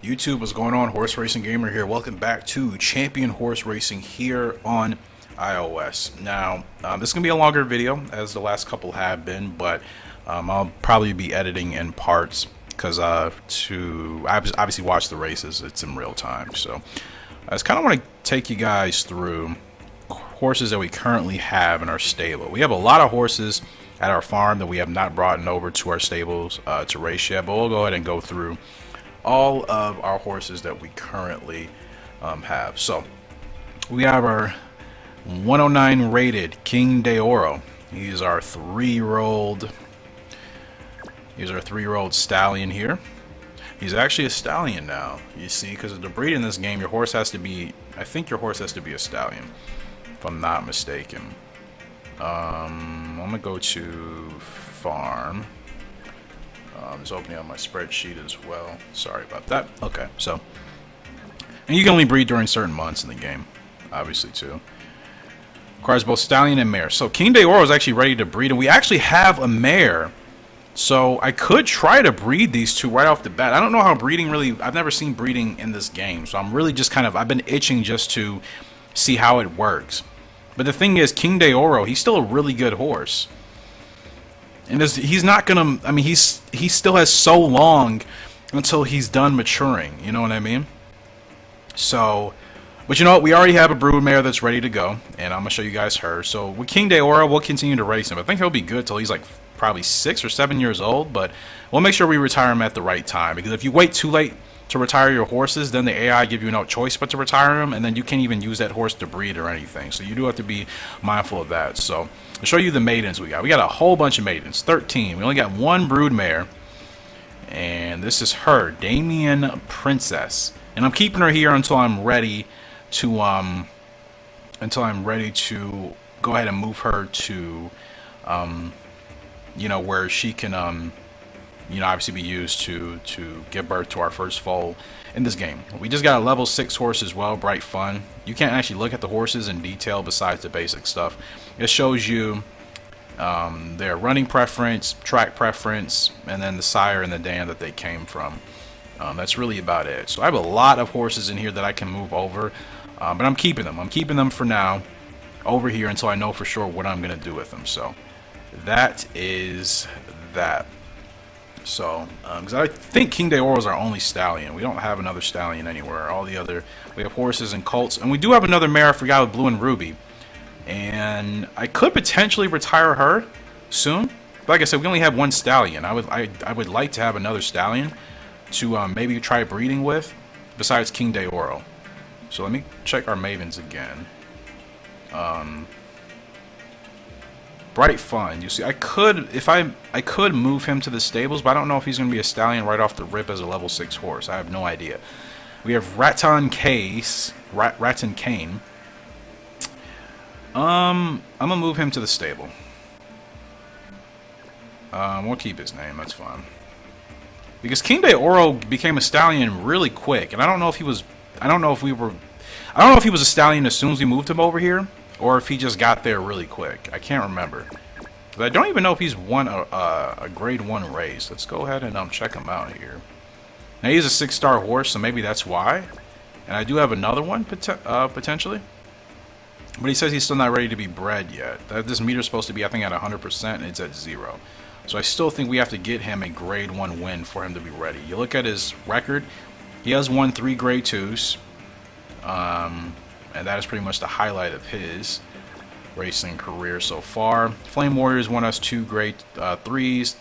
YouTube, what's going on? Horse Racing Gamer here. Welcome back to Champion Horse Racing here on iOS. Now, this is going to be a longer video as the last couple have been, but I'll probably be editing in parts because I obviously watch the races. It's in real time. So I just kind of want to take you guys through horses that we currently have in our stable. We have a lot of horses at our farm that we have not brought over to our stables to race yet, but we'll go ahead and go through all of our horses that we currently have. So we have our 109 rated King de Oro. He's our three-year-old stallion here. He's actually a stallion now, you see, because of the breed in this game. Your horse has to be, I think your horse has to be a stallion, if I'm not mistaken. I'm gonna go to farm. Just opening up my spreadsheet as well. Sorry about that. Okay, so, and you can only breed during certain months in the game, obviously too. Requires both stallion and mare. So King de Oro is actually ready to breed, and we actually have a mare. So I could try to breed these two right off the bat. I don't know how breeding really, I've never seen breeding in this game. So I'm really just kind of, I've been itching just to see how it works. But the thing is, King de Oro, he's still a really good horse. And he's not gonna, I mean, he still has so long until he's done maturing, you know what I mean? So, but you know what, we already have a broodmare that's ready to go, and I'm gonna show you guys her. So with King de Oro, we'll continue to race him. I think he'll be good till he's like probably 6 or 7 years old, but we'll make sure we retire him at the right time, because if you wait too late to retire your horses, then the AI give you no choice but to retire them, and then you can't even use that horse to breed or anything. So you do have to be mindful of that. So I'll show you the maidens we got. We got a whole bunch of maidens, 13. We only got one broodmare, and this is her, Damien Princess. And I'm keeping her here until I'm ready to go ahead and move her to you know, where she can you know, obviously be used to give birth to our first foal in this game. We just got a level 6 horse as well, Bright Fun. You can't actually look at the horses in detail besides the basic stuff. It shows you their running preference, track preference, and then the sire and the dam that they came from. That's really about it. So I have a lot of horses in here that I can move over, but I'm keeping them. I'm keeping them for now over here until I know for sure what I'm going to do with them. So that is that. So, because I think King de Oro is our only stallion. We don't have another stallion anywhere. All the other, we have horses and colts, and we do have another mare. I forgot, with Blue and Ruby, and I could potentially retire her soon. But like I said, we only have one stallion. I would like to have another stallion to maybe try breeding with, besides King de Oro. So let me check our mavens again. Bright Fun. You see, I could, if I could move him to the stables, but I don't know if he's going to be a stallion right off the rip as a level 6 horse. I have no idea. We have Raton Cane. I'm going to move him to the stable. We'll keep his name, that's fine. Because King de Oro became a stallion really quick, and I don't know if he was, I don't know if he was a stallion as soon as we moved him over here, or if he just got there really quick. I can't remember. But I don't even know if he's won a grade 1 race. Let's go ahead and check him out here. Now he's a 6-star horse, so maybe that's why. And I do have another one potentially. But he says he's still not ready to be bred yet. This meter's supposed to be, I think, at 100%, and it's at 0. So I still think we have to get him a grade 1 win for him to be ready. You look at his record, he has won 3 grade 2s. And that is pretty much the highlight of his racing career so far. Flame Warriors won us 2 grade 3s.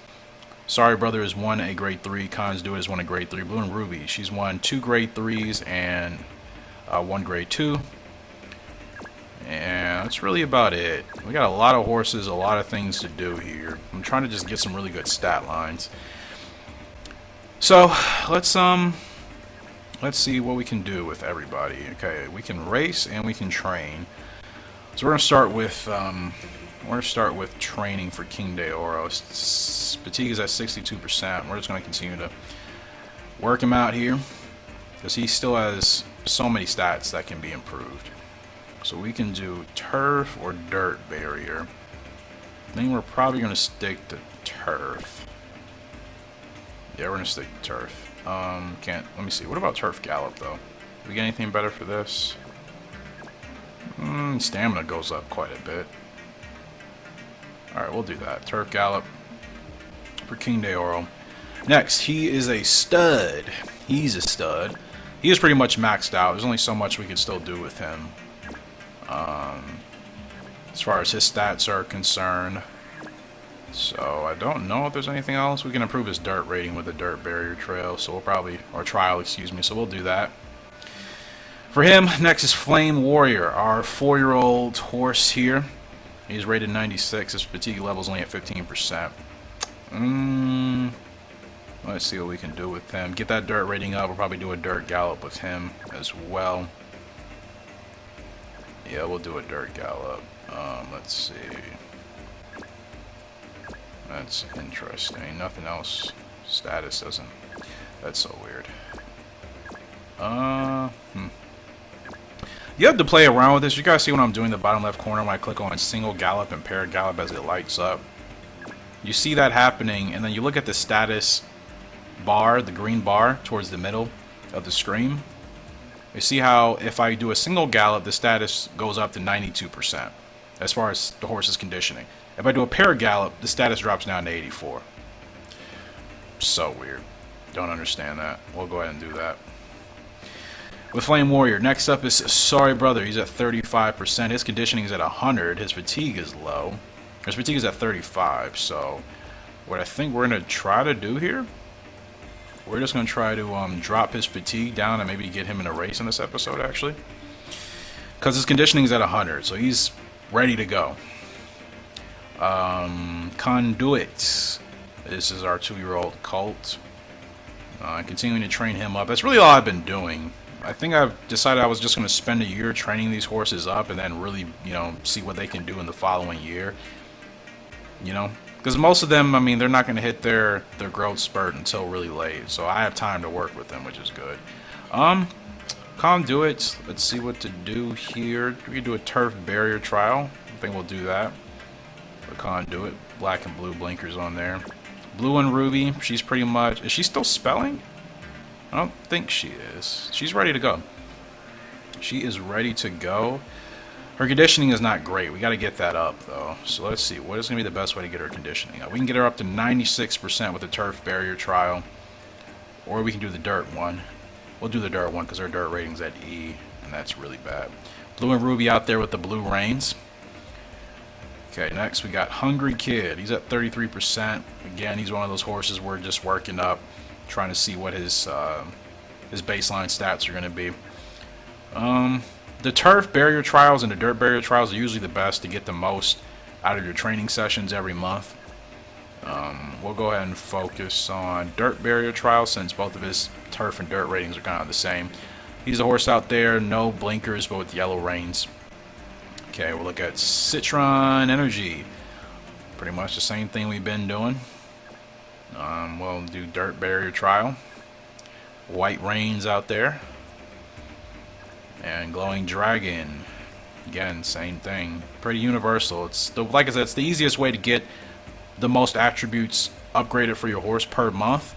Sorry Brother has won a grade 3. Conduit has won a grade 3. Blue and Ruby, she's won 2 grade 3s and 1 grade 2. And that's really about it. We got a lot of horses, a lot of things to do here. I'm trying to just get some really good stat lines. So let's see what we can do with everybody. Okay, we can race and we can train. So we're gonna start with training for King de Oro. Fatigue is at 62%. We're just gonna continue to work him out here because he still has so many stats that can be improved. So we can do turf or dirt barrier. I think we're probably gonna stick to turf. Yeah, we're gonna stick to turf. Can't. Let me see. What about Turf Gallop though? Do we get anything better for this? Stamina goes up quite a bit. Alright, we'll do that. Turf Gallop for King de Oro. Next, he is a stud. He's a stud. He is pretty much maxed out. There's only so much we can still do with him. As far as his stats are concerned. So, I don't know if there's anything else. We can improve his dirt rating with the dirt barrier trail. So, we'll probably, or trial, excuse me. So, we'll do that. For him, next is Flame Warrior, our 4-year-old horse here. He's rated 96. His fatigue level is only at 15%. Let's see what we can do with him. Get that dirt rating up. We'll probably do a dirt gallop with him as well. Yeah, we'll do a dirt gallop. Let's see. That's interesting. Nothing else. Status doesn't. That's so weird. You have to play around with this. You guys see what I'm doing in the bottom left corner when I click on single gallop and pair gallop as it lights up. You see that happening, and then you look at the status bar, the green bar towards the middle of the screen. You see how if I do a single gallop, the status goes up to 92% as far as the horse's conditioning. If I do a pair gallop, the status drops down to 84. So weird. Don't understand that. We'll go ahead and do that. With Flame Warrior, next up is Sorry Brother. He's at 35%. His conditioning is at 100. His fatigue is low. His fatigue is at 35. So, what I think we're going to try to do here, we're just going to try to drop his fatigue down and maybe get him in a race in this episode, actually. Because his conditioning is at 100. So, he's ready to go. Conduit. This is our 2-year-old colt. Continuing to train him up. That's really all I've been doing. I think I've decided I was just going to spend a year training these horses up and then really, you know, see what they can do in the following year. You know, because most of them, I mean, they're not going to hit their growth spurt until really late. So I have time to work with them, which is good. Conduit. Let's see what to do here. We can do a turf barrier trial. I think we'll do that. The Conduit. Black and blue blinkers on there. Blue and Ruby. She's pretty much... Is she still spelling? I don't think she is. She's ready to go. She is ready to go. Her conditioning is not great. We got to get that up, though. So let's see. What is going to be the best way to get her conditioning up? We can get her up to 96% with the turf barrier trial. Or we can do the dirt one. We'll do the dirt one because her dirt rating's at E. And that's really bad. Blue and Ruby out there with the blue reins. Okay, next we got Hungry Kid. He's at 33%. Again, he's one of those horses we're just working up. Trying to see what his baseline stats are going to be. The turf barrier trials and the dirt barrier trials are usually the best to get the most out of your training sessions every month. We'll go ahead and focus on dirt barrier trials since both of his turf and dirt ratings are kind of the same. He's a horse out there, no blinkers, but with yellow reins. Okay, we'll look at Citron Energy. Pretty much the same thing we've been doing. We'll do dirt barrier trial. White reins out there. And glowing dragon. Again, same thing. Pretty universal. It's the, like I said, it's the easiest way to get the most attributes upgraded for your horse per month.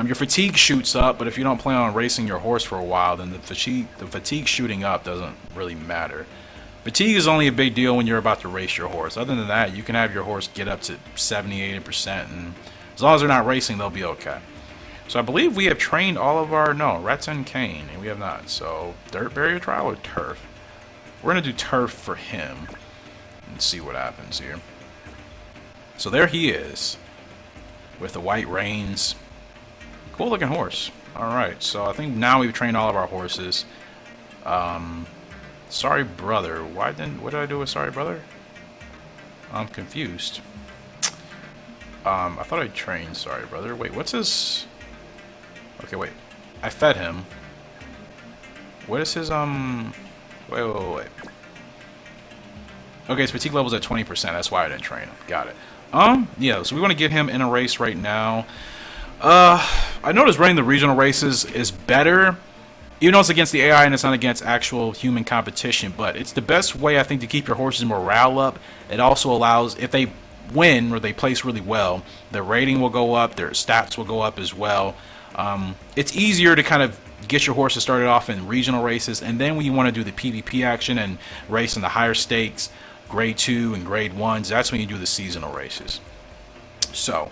Your fatigue shoots up, but if you don't plan on racing your horse for a while, then the fatigue shooting up doesn't really matter. Fatigue is only a big deal when you're about to race your horse. Other than that, you can have your horse get up to 70-80%, and as long as they're not racing, they'll be okay. So I believe we have trained all of our... No, Rats and Cane, and we have not. So, dirt barrier trial or turf? We're going to do turf for him and see what happens here. So there he is with the white reins. Cool looking horse. Alright, so I think now we've trained all of our horses. Sorry Brother. What did I do with Sorry Brother? I'm confused. I thought I trained Sorry Brother. Wait, what's his... Okay, wait. I fed him. What is his, Wait. Okay, his fatigue level's at 20%. That's why I didn't train him. Got it. Yeah, so we want to get him in a race right now. I noticed running the regional races is better. Even though it's against the AI and it's not against actual human competition, but it's the best way, I think, to keep your horse's morale up. It also allows, if they win or they place really well, their rating will go up, their stats will go up as well. It's easier to kind of get your horses started off in regional races, and then when you want to do the PvP action and race in the higher stakes, grade 2 and grade 1s, that's when you do the seasonal races. So,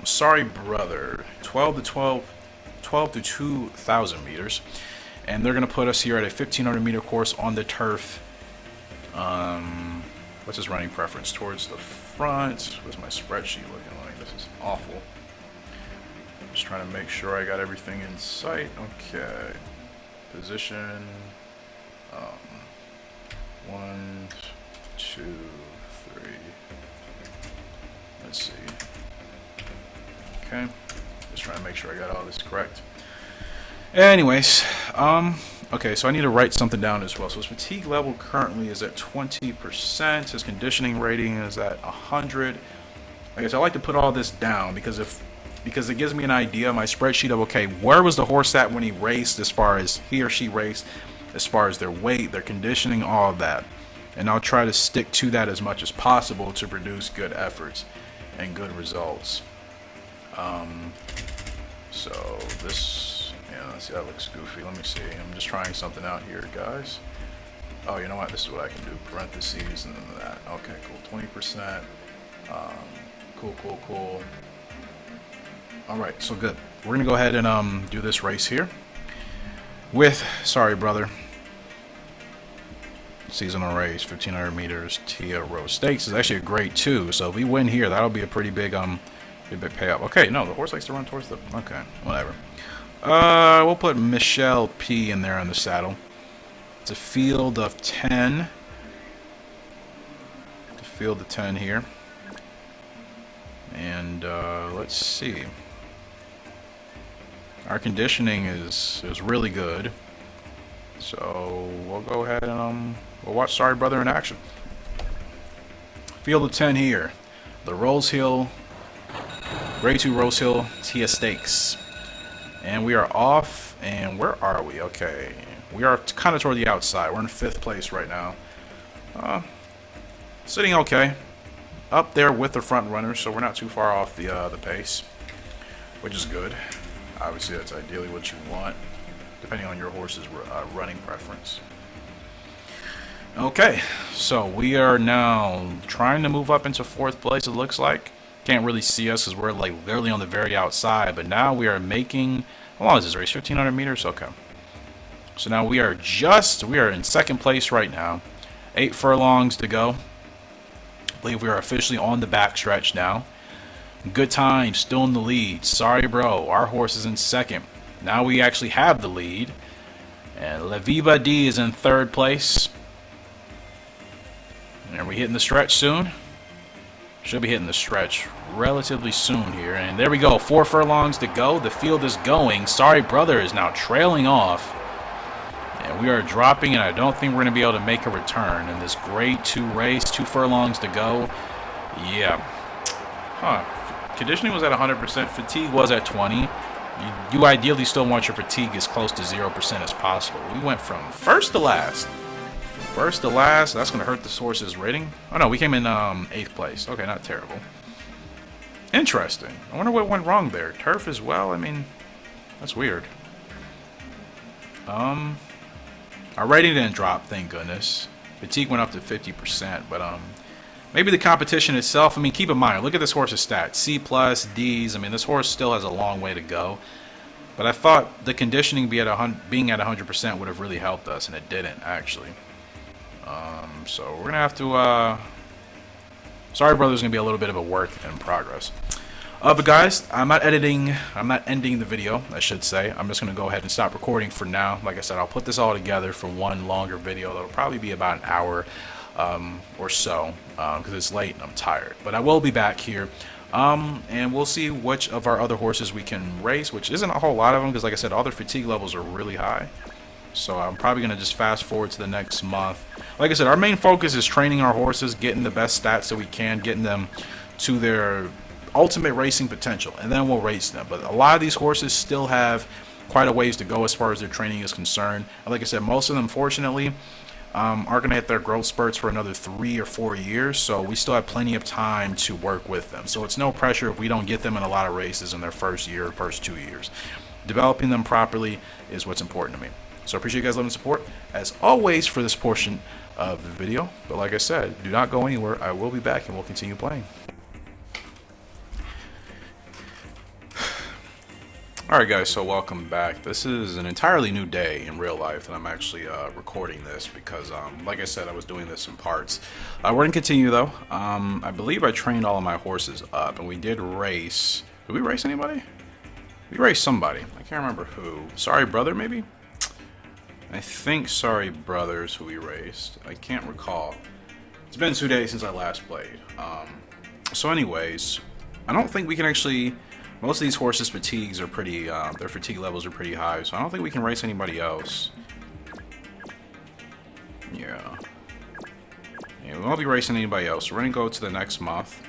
sorry brother, 12 to 2,000 meters, and they're going to put us here at a 1,500 meter course on the turf. What's his running preference? Towards the front. What's my spreadsheet looking like? This is awful. Just trying to make sure I got everything in sight. Okay. Position. 1, 2, 3. Let's see. Okay. Just trying to make sure I got all this correct. Anyways, okay, so I need to write something down as well. So his fatigue level currently is at 20%. His conditioning rating is at 100. I guess I like to put all this down because it gives me an idea, my spreadsheet of, okay, where was the horse at when he raced, as far as he or she raced, as far as their weight, their conditioning, all of that. And I'll try to stick to that as much as possible to produce good efforts and good results. So this, yeah, let's see, that looks goofy. Let me see. I'm just trying something out here, guys. Oh, you know what? This is what I can do. Parentheses and then that. Okay, cool. 20%. Cool. Alright, so good. We're going to go ahead and do this race here with, sorry brother, seasonal race, 1,500 meters, Tia Row Stakes. Is actually a grade 2, so if we win here, that'll be a pretty big payout. Okay, no, the horse likes to run towards the, okay, whatever. We'll put Michelle P in there on the saddle. It's a field of 10. The field of 10 here. And let's see. Our conditioning is really good, so we'll go ahead and we'll watch Sorry Brother in action. Field of 10 here, the Rose Hill, grade 2 Rose Hill Tia Stakes, and we are off. And where are we? Okay, we are kind of toward the outside. We're in 5th place right now. Sitting okay, up there with the front runners, so we're not too far off the pace, which is good. Obviously, that's ideally what you want, depending on your horse's running preference. Okay, so we are now trying to move up into 4th place, it looks like. Can't really see us because we're like literally on the very outside, but now we are making, how long is this race? 1,500 meters? Okay. So now we are in 2nd place right now. 8 furlongs to go. I believe we are officially on the back stretch now. Good time, still in the lead. Sorry, bro. Our horse is in 2nd. Now we actually have the lead. And La Viva D is in 3rd place. And are we hitting the stretch soon? Should be hitting the stretch relatively soon here. And there we go. 4 furlongs to go. The field is going. Sorry, brother is now trailing off. And we are dropping, and I don't think we're going to be able to make a return in this grade 2 race. 2 furlongs to go. Yeah. Huh. Conditioning was at 100%. Fatigue was at 20. You ideally still want your fatigue as close to 0% as possible. We went from first to last. First to last. That's going to hurt this horse's rating. Oh, no. We came in 8th place. Okay, not terrible. Interesting. I wonder what went wrong there. Turf as well? I mean, that's weird. Our rating didn't drop, thank goodness. Fatigue went up to 50%, but maybe the competition itself. I mean, keep in mind, look at this horse's stats. C+, Ds. I mean, this horse still has a long way to go. But I thought the conditioning being at 100% would have really helped us, and it didn't, actually. So we're going to have to... Sorry, brother, there's going to be a little bit of a work in progress. But guys, I'm not ending the video, I should say. I'm just going to go ahead and stop recording for now. Like I said, I'll put this all together for one longer video. That'll probably be about an hour or so, because it's late and I'm tired. But I will be back here, and we'll see which of our other horses we can race, which isn't a whole lot of them, because like I said, all their fatigue levels are really high. So I'm probably going to just fast forward to the next month. Like I said, our main focus is training our horses, getting the best stats that we can, getting them to their ultimate racing potential, and then we'll race them. But a lot of these horses still have quite a ways to go as far as their training is concerned. And like I said, most of them, fortunately, aren't going to hit their growth spurts for another 3 or 4 years, so we still have plenty of time to work with them. So it's no pressure if we don't get them in a lot of races in their first year, first 2 years. Developing them properly is what's important to me. So I appreciate you guys' love and support, as always, for this portion of the video. But like I said, do not go anywhere. I will be back and we'll continue playing. Alright guys, so welcome back. This is an entirely new day in real life that I'm actually recording this because, like I said, I was doing this in parts. We're going to continue though. I believe I trained all of my horses up and we did race. Did we race anybody? We raced somebody. I can't remember who. Sorry Brother, maybe? I think Sorry Brother's who we raced. I can't recall. It's been 2 days since I last played. So anyways, I don't think we can actually... Most of these horses' fatigues are pretty, their fatigue levels are pretty high, so I don't think we can race anybody else. Yeah, we won't be racing anybody else. We're going to go to the next month,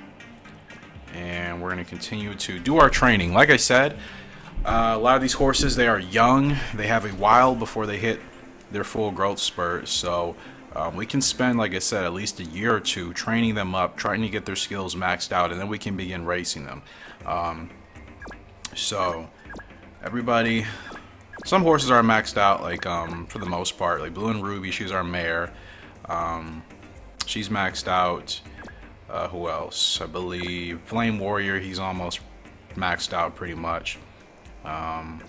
and we're going to continue to do our training. Like I said, a lot of these horses, they are young. They have a while before they hit their full growth spurt, so we can spend, like I said, at least a year or two training them up, trying to get their skills maxed out, and then we can begin racing them. So everybody, some horses are maxed out, like for the most part, like Blue and Ruby, she's our mare. She's maxed out. Who else? I believe Flame Warrior, he's almost maxed out pretty much. And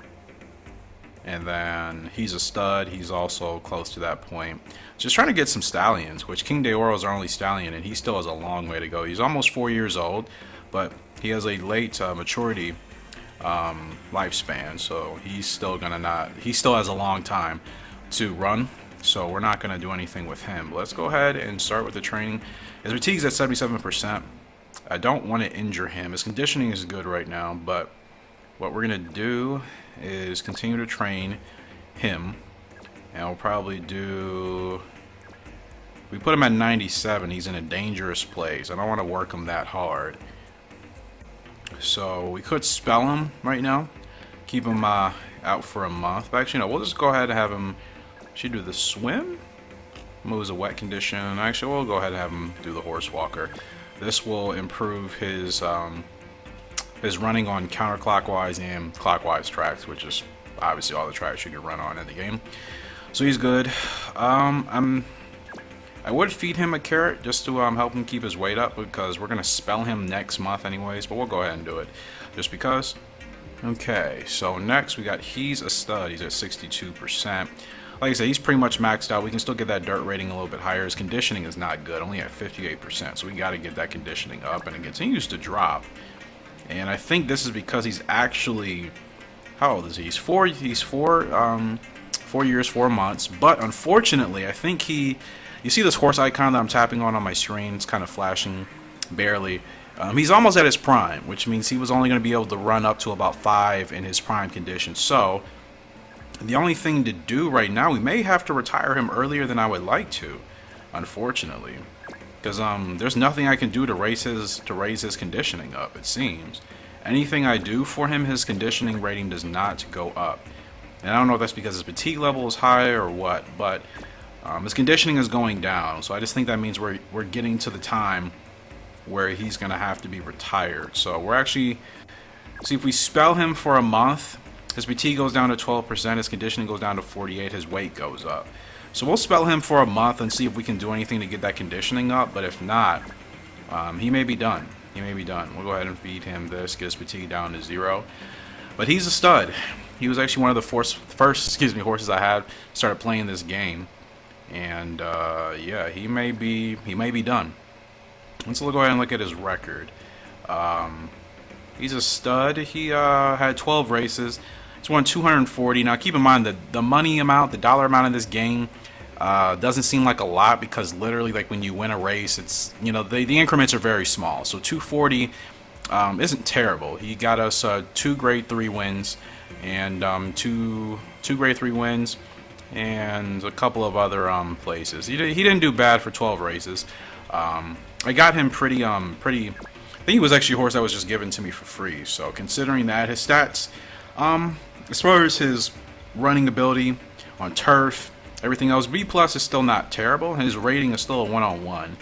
then he's a stud, he's also close to that point. Just trying to get some stallions, which King De Oro is our only stallion, and he still has a long way to go. He's almost 4 years old, but he has a late maturity lifespan, so he's still he still has a long time to run, so we're not gonna do anything with him. Let's go ahead and start with the training. His fatigue's at 77%. I don't want to injure him. His conditioning is good right now, but what we're gonna do is continue to train him, and we'll probably do, we put him at 97, he's in a dangerous place. I don't want to work him that hard. So we could spell him right now, keep him out for a month. But actually, no, we'll just go ahead and have him. Should do the swim. Moves a wet condition. Actually, we'll go ahead and have him do the horse walker. This will improve his running on counterclockwise and clockwise tracks, which is obviously all the tracks you can run on in the game. So he's good. I would feed him a carrot just to help him keep his weight up, because we're going to spell him next month anyways, but we'll go ahead and do it just because. Okay, so next we got he's a stud. He's at 62%. Like I said, he's pretty much maxed out. We can still get that dirt rating a little bit higher. His conditioning is not good, only at 58%, so we got to get that conditioning up, and it continues to drop. And I think this is because he's actually, how old is he? He's 4 years, 4 months, but unfortunately, I think you see this horse icon that I'm tapping on my screen? It's kind of flashing barely. He's almost at his prime, which means he was only going to be able to run up to about 5 in his prime condition. So the only thing to do right now, we may have to retire him earlier than I would like to, unfortunately, because there's nothing I can do to raise his conditioning up. It seems anything I do for him, his conditioning rating does not go up. And I don't know if that's because his fatigue level is high or what, but his conditioning is going down, so I just think that means we're getting to the time where he's going to have to be retired. So we're actually, see, if we spell him for a month, his fatigue goes down to 12%, his conditioning goes down to 48%, his weight goes up. So we'll spell him for a month and see if we can do anything to get that conditioning up, but if not, he may be done. He may be done. We'll go ahead and feed him this, get his fatigue down to 0. But he's a stud. He was actually one of the first horses I had started playing this game. And yeah, he may be done. Let's go ahead and look at his record. He's a stud. He had 12 races. He's won 240. Now keep in mind that the money amount, the dollar amount in this game doesn't seem like a lot, because literally, like, when you win a race, it's, you know, the increments are very small. So 240 isn't terrible. He got us 2 grade 3 wins and two grade 3 wins and a couple of other places. He didn't do bad for 12 races. I got him pretty I think he was actually a horse that was just given to me for free. So considering that, his stats, as far as his running ability on turf, Everything else, B plus is still not terrible. His rating is still a 1-on-1.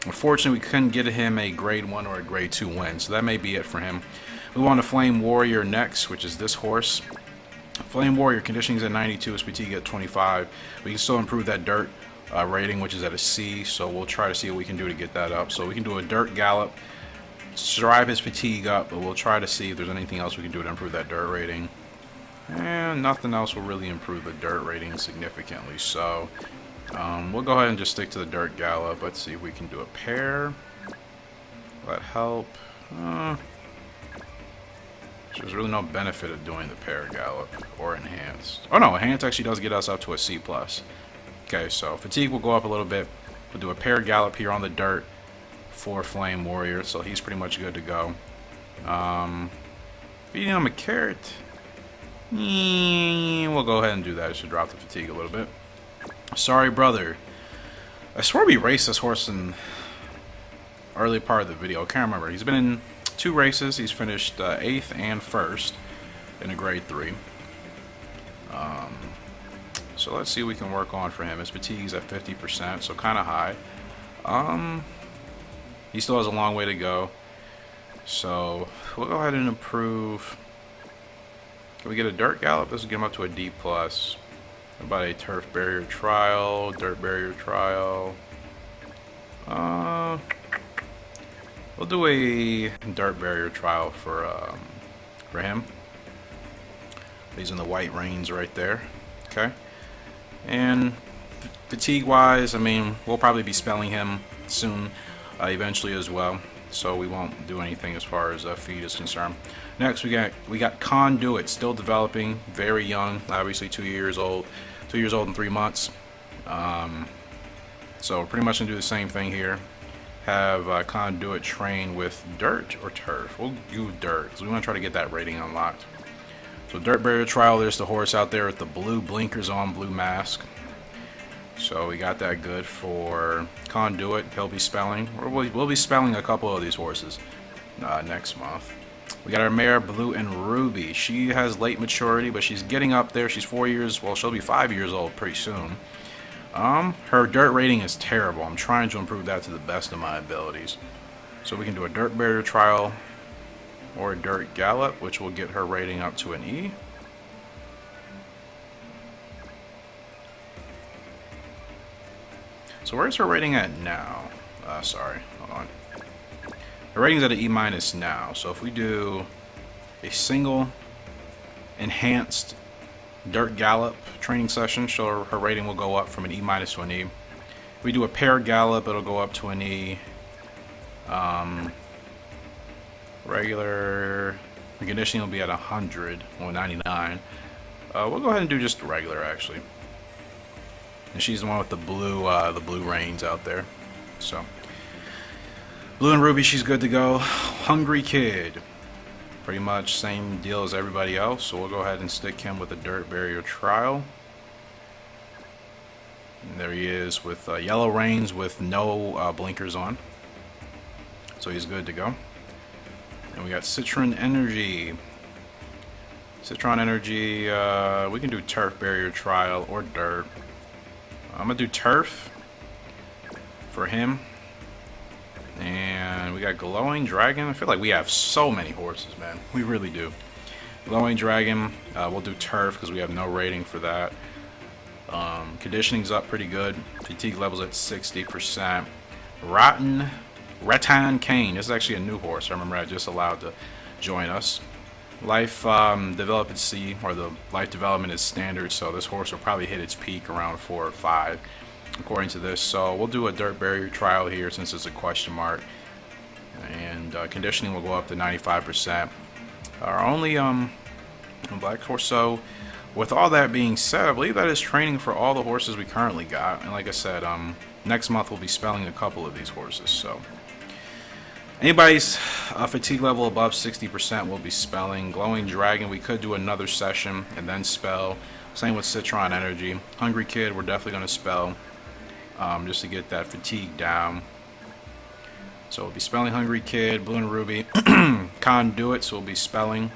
Unfortunately, we couldn't get him a grade 1 or a grade 2 win, so that may be it for him. We want a Flame Warrior next, which is this horse. Flame Warrior conditioning is at 92, his fatigue at 25. We can still improve that dirt rating, which is at a C, so we'll try to see what we can do to get that up. So we can do a dirt Gallop, drive his fatigue up, but we'll try to see if there's anything else we can do to improve that dirt rating. And nothing else will really improve the dirt rating significantly, so we'll go ahead and just stick to the dirt Gallop. Let's see if we can do a pair. Will that help? There's really no benefit of doing the pair Gallop or enhanced. Oh no, enhanced actually does get us up to a C+. Okay, so fatigue will go up a little bit. We'll do a pair Gallop here on the dirt for Flame Warrior, so he's pretty much good to go. Feeding him a carrot. We'll go ahead and do that. It should drop the fatigue a little bit. Sorry, brother. I swear we raced this horse in early part of the video. I can't remember. He's been in 2 races. He's finished 8th and 1st in a grade 3. So let's see what we can work on for him. His fatigue's at 50%, so kind of high. He still has a long way to go. So we'll go ahead and improve. Can we get a dirt Gallop? This will get him up to a D+. What about a turf barrier trial, dirt barrier trial? We'll do a dirt barrier trial for him. He's in the white reins right there. Okay. And fatigue-wise, I mean, we'll probably be spelling him soon, eventually as well. So we won't do anything as far as feed is concerned. Next, we got Conduit, still developing, very young, obviously 2 years old, 2 years old and 3 months. So we're pretty much gonna do the same thing here. Have Conduit train with dirt or turf. We'll do dirt because we want to try to get that rating unlocked. So dirt barrier trial. There's the horse out there with the blue blinkers on, blue mask. So we got that good for Conduit. He'll be spelling. We'll be spelling a couple of these horses next month. We got our mare Blue and Ruby. She has late maturity, but she's getting up there. She's 4 years. Well, she'll be 5 years old pretty soon. Her dirt rating is terrible. I'm trying to improve that to the best of my abilities. So we can do a dirt barrier trial or a dirt Gallop, which will get her rating up to an E. So where's her rating at now? Sorry, hold on. Her rating's at an E- now. So if we do a single enhanced dirt Gallop training session, so her rating will go up from an E- to an E. If we do a pair Gallop, it'll go up to an E. Regular conditioning will be at 100 or 99. We'll go ahead and do just regular actually. And she's the one with the blue reins out there. So Blue and Ruby, she's good to go. Hungry Kid, pretty much same deal as everybody else. So we'll go ahead and stick him with a dirt barrier trial. And there he is with yellow reins with no blinkers on. So he's good to go. And we got Citron Energy. Citron Energy, we can do turf barrier trial or dirt. I'm gonna do turf for him. And we got Glowing Dragon. I feel like we have so many horses, man. We really do. Glowing Dragon, we'll do turf because we have no rating for that. Conditioning's up pretty good. Fatigue level's at 60%. Rattan Cane. This is actually a new horse. I remember I just allowed to join us. Life development or the life development is standard, so this horse will probably hit its peak around 4 or 5, according to this. So we'll do a dirt barrier trial here since it's a question mark, and conditioning will go up to 95%. Our only black horse. So with all that being said, I believe that is training for all the horses we currently got. And like I said, next month we'll be spelling a couple of these horses. So anybody's fatigue level above 60% will be spelling. Glowing Dragon, we could do another session and then spell. Same with Citron Energy. Hungry Kid, we're definitely going to spell just to get that fatigue down. So we'll be spelling Hungry Kid, Blue and Ruby. Conduit, so we'll be spelling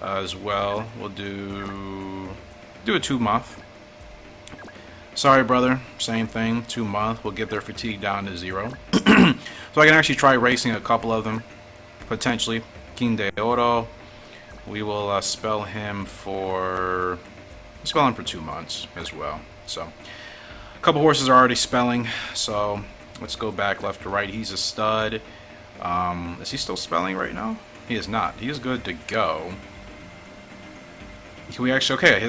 as well. We'll do a 2 month. Sorry, brother. Same thing. 2 months. We'll get their fatigue down to 0. So I can actually try racing a couple of them, potentially. King de Oro. We will spell him for 2 months as well. So a couple horses are already spelling. So let's go back left to right. He's a stud. Is he still spelling right now? He is not. He is good to go. Can we actually? Okay,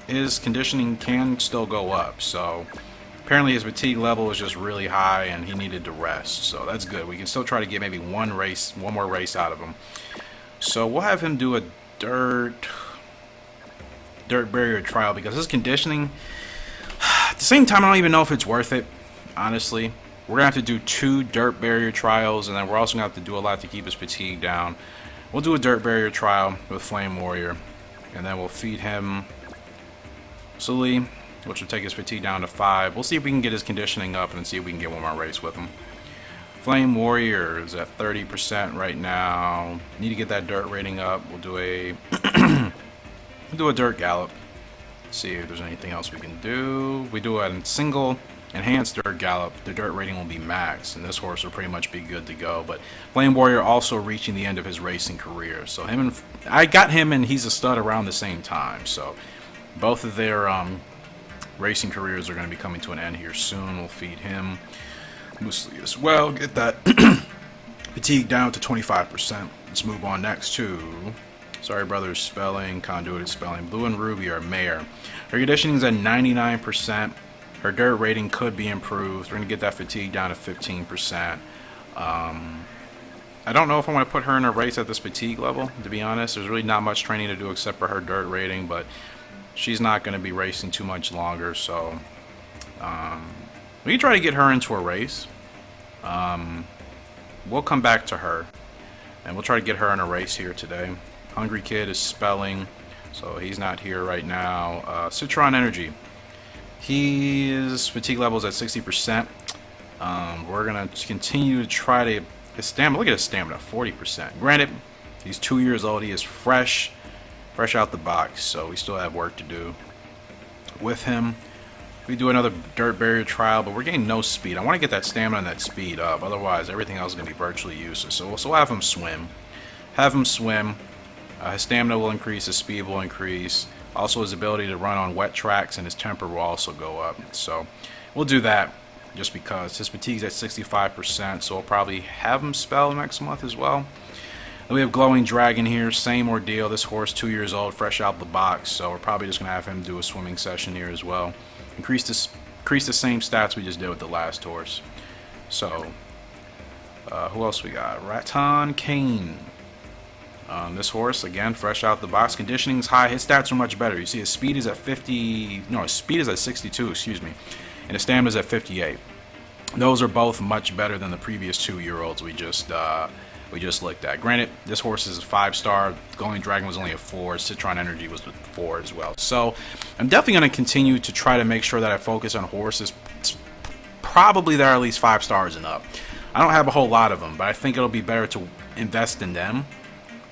his conditioning can still go up. So apparently his fatigue level is just really high, and he needed to rest. So that's good. We can still try to get maybe one more race out of him. So we'll have him do a dirt barrier trial because his conditioning. At the same time, I don't even know if it's worth it. Honestly, we're gonna have to do 2 dirt barrier trials, and then we're also gonna have to do a lot to keep his fatigue down. We'll do a dirt barrier trial with Flame Warrior, and then we'll feed him Sully, which will take his fatigue down to 5. We'll see if we can get his conditioning up and see if we can get one more race with him. Flame Warrior is at 30% right now. Need to get that dirt rating up. We'll do a we'll do a dirt gallop. See if there's anything else we can do. We do a single enhanced dirt gallop. The dirt rating will be max, and this horse will pretty much be good to go. But Flame Warrior also reaching the end of his racing career. So I got him, and he's a stud around the same time. So both of their racing careers are going to be coming to an end here soon. We'll feed him loosely as well. Get that fatigue down to 25%. Let's move on next to Sorry Brothers spelling. Conduit is spelling. Blue and Ruby are mare. Her conditioning is at 99%. Her dirt rating could be improved. We're going to get that fatigue down to 15%. I don't know if I want to put her in a race at this fatigue level, to be honest. There's really not much training to do except for her dirt rating, but she's not going to be racing too much longer, so we can try to get her into a race. We'll come back to her, and we'll try to get her in a race here today. Hungry Kid is spelling, so he's not here right now. Citron Energy. His fatigue level is at 60%. We're going to continue to try to... His stamina, look at his stamina, 40%. Granted, he's 2 years old. He is fresh out the box, so we still have work to do with him. We do another dirt barrier trial, but we're getting no speed. I want to get that stamina and that speed up. Otherwise, everything else is going to be virtually useless. So we'll have him swim. His stamina will increase. His speed will increase. Also, his ability to run on wet tracks and his temper will also go up. So we'll do that just because his fatigue's at 65%. So we'll probably have him spell next month as well. Then we have Glowing Dragon here. Same ordeal. This horse, 2 years old, fresh out the box. So we're probably just going to have him do a swimming session here as well. Increase the same stats we just did with the last horse. So, who else we got? Raton Kane. This horse, again, fresh out the box. Conditioning's high. His stats are much better. You see his speed is at 50... No, his speed is at 62, excuse me. And his stamina is at 58. Those are both much better than the previous 2-year-olds we just looked at. Granted, this horse is a 5-star. Glowing Dragon was only a 4. Citron Energy was a 4 as well. So I'm definitely going to continue to try to make sure that I focus on horses probably that are at least 5 stars and up. I don't have a whole lot of them, but I think it'll be better to invest in them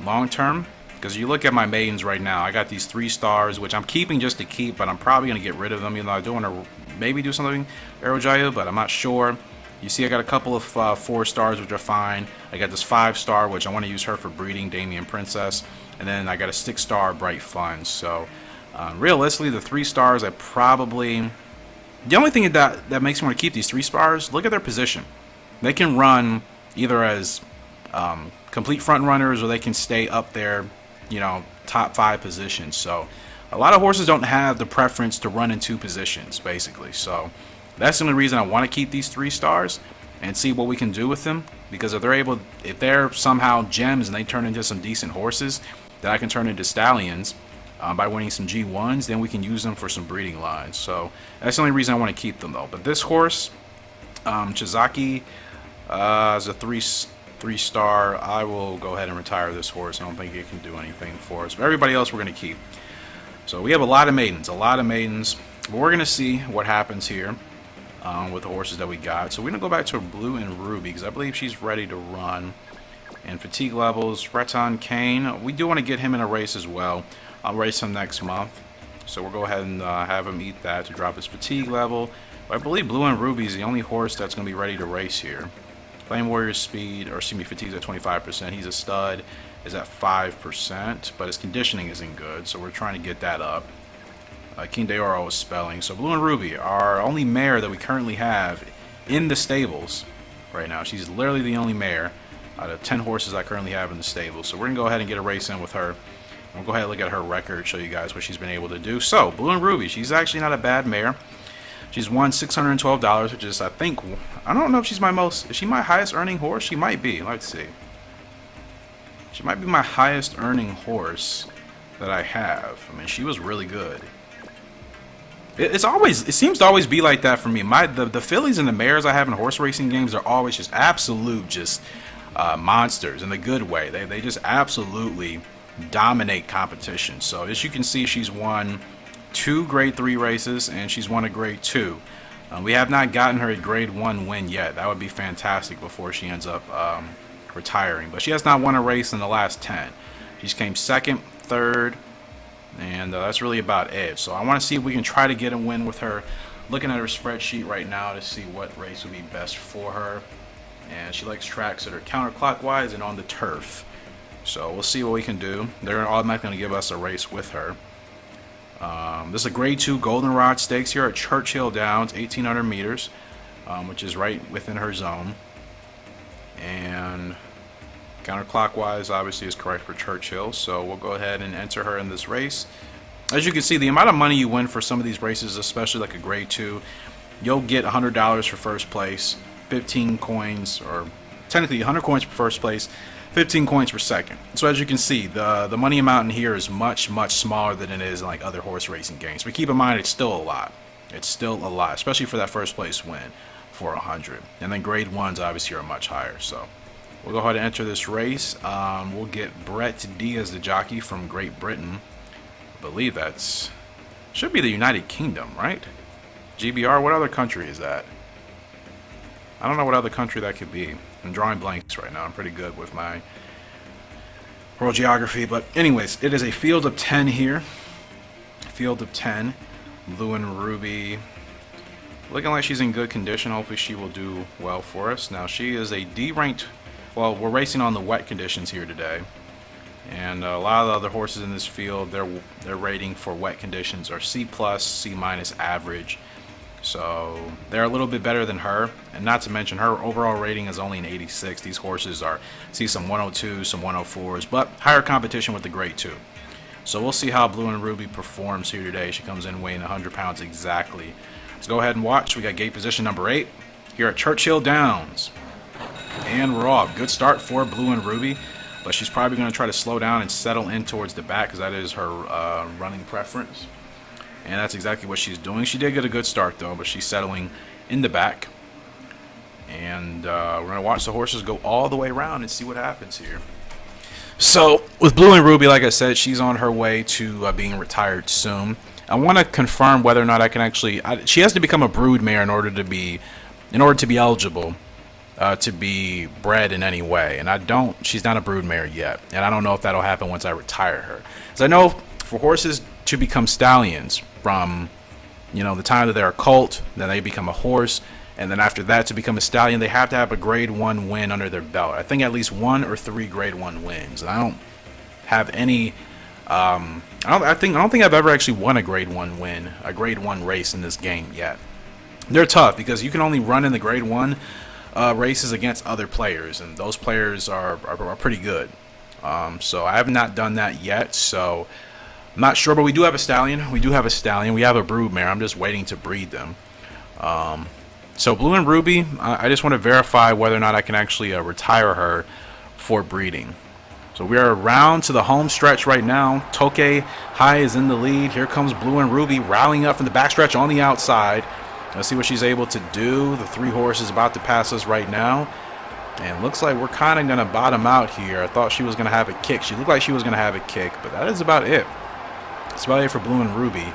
long term. Because you look at my maidens right now, I got these 3 stars, which I'm keeping just to keep, but I'm probably going to get rid of them, even though I do want to maybe do something Aerojayu, but I'm not sure. You see I got a couple of 4 stars, which are fine. I got this 5-star, which I want to use her for breeding, Damien Princess. And then I got a 6-star Bright Fun. So realistically, the 3 stars, I probably... The only thing that makes me want to keep these 3 stars, look at their position. They can run either as complete front runners, or they can stay up there, you know, top 5 positions. So a lot of horses don't have the preference to run in 2 positions, basically. So that's the only reason I want to keep these 3 stars and see what we can do with them. Because if they're somehow gems and they turn into some decent horses that I can turn into stallions by winning some G1s, then we can use them for some breeding lines. So that's the only reason I want to keep them, though. But this horse, Chizaki, is a 3-star. I will go ahead and retire this horse. I don't think it can do anything for us. But everybody else we're going to keep. So we have a lot of maidens, But we're going to see what happens here with the horses that we got. So we're going to go back to Blue and Ruby because I believe she's ready to run. And fatigue levels, Raton Kane, we do want to get him in a race as well. I'll race him next month. So we'll go ahead and have him eat that to drop his fatigue level. But I believe Blue and Ruby is the only horse that's going to be ready to race here. Flame Warrior's speed, or excuse me, fatigue's at 25%. He's a stud, is at 5%, but his conditioning isn't good, so we're trying to get that up. King Deoro is spelling. So Blue and Ruby, our only mare that we currently have in the stables right now. She's literally the only mare out of 10 horses I currently have in the stable. So we're going to go ahead and get a race in with her. We'll go ahead and look at her record, show you guys what she's been able to do. So, Blue and Ruby, she's actually not a bad mare. She's won $612, which is, I think, I don't know if she's is she my highest earning horse? She might be. Let's see. She might be my highest earning horse that I have. I mean, she was really good. It seems to always be like that for me. The fillies and the mares I have in horse racing games are always just absolute monsters in the good way. They just absolutely dominate competition. So as you can see, she's won 2 grade 3 races and she's won a grade 2. We have not gotten her a grade 1 win yet. That would be fantastic before she ends up retiring. But she has not won a race in the last 10. She's came 2nd, 3rd, and that's really about it. So I want to see if we can try to get a win with her. Looking at her spreadsheet right now to see what race would be best for her. And she likes tracks that are counterclockwise and on the turf. So we'll see what we can do. They're automatically going to give us a race with her. This is a grade 2 Goldenrod Stakes here at Churchill Downs, 1,800 meters, which is right within her zone. And counterclockwise obviously is correct for Churchill. So we'll go ahead and enter her in this race. As you can see, the amount of money you win for some of these races, especially like a grade 2, you'll get $100 for first place, 15 coins, or technically 100 coins for first place, 15 coins for second. So as you can see, the money amount in here is much smaller than it is in like other horse racing games. But keep in mind, it's still a lot. It's still a lot, especially for that first place win for 100. And then grade 1s obviously are much higher. So we'll go ahead and enter this race. We'll get Brett Diaz, the jockey from Great Britain. I believe that's should be the United Kingdom, right? GBR. What other country is that? I don't know what other country that could be. I'm drawing blanks right now. I'm pretty good with my world geography. But anyways, it is a field of 10 here. Field of 10. Blue and Ruby. Looking like she's in good condition. Hopefully she will do well for us. Now she is a D-ranked. Well, we're racing on the wet conditions here today. And a lot of the other horses in this field, their rating for wet conditions are C+, C- average. So they're a little bit better than her, and not to mention her overall rating is only an 86. These horses see some 102s, some 104s, but higher competition with the grade 2. So we'll see how Blue and Ruby performs here today. She comes in weighing 100 pounds exactly. Let's go ahead and watch. We got gate position number 8 here at Churchill Downs. And we're off. Good start for Blue and Ruby, but she's probably going to try to slow down and settle in towards the back because that is her running preference. And that's exactly what she's doing. She did get a good start, though, but she's settling in the back. And we're going to watch the horses go all the way around and see what happens here. So, with Blue and Ruby, like I said, she's on her way to being retired soon. I want to confirm whether or not I can actually... she has to become a brood mare in order to be eligible to be bred in any way. And she's not a brood mare yet. And I don't know if that'll happen once I retire her. Because I know for horses to become stallions from, the time that they're a colt, then they become a horse, and then after that to become a stallion, they have to have a grade 1 win under their belt. I think at least 1 or 3 grade 1 wins. And I don't have any. I don't think I've ever actually won a grade 1 win, a grade 1 race in this game yet. They're tough because you can only run in the grade 1 races against other players, and those players are pretty good. So I have not done that yet. So. I'm not sure, but we do have a stallion. We have a brood mare. I'm just waiting to breed them. So Blue and Ruby, I just want to verify whether or not I can actually retire her for breeding. So we are around to the home stretch right now. Toke High is in the lead. Here comes Blue and Ruby rallying up from the backstretch on the outside. Let's see what she's able to do. The 3 horses about to pass us right now. And looks like we're kind of going to bottom out here. I thought she was going to have a kick. She looked like she was going to have a kick, but that is about it. That's about it for Blue and Ruby.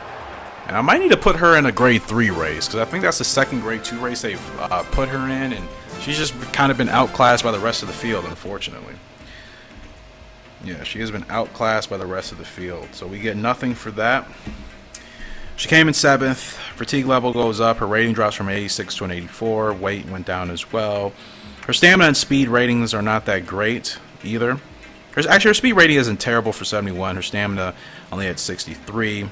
And I might need to put her in a grade 3 race, because I think that's the second grade 2 race they've put her in, and she's just kind of been outclassed by the rest of the field, unfortunately. Yeah, she has been outclassed by the rest of the field. So we get nothing for that. She came in 7th. Fatigue level goes up. Her rating drops from 86 to an 84. Weight went down as well. Her stamina and speed ratings are not that great either. Actually, her speed rating isn't terrible for 71. Her stamina only at 63.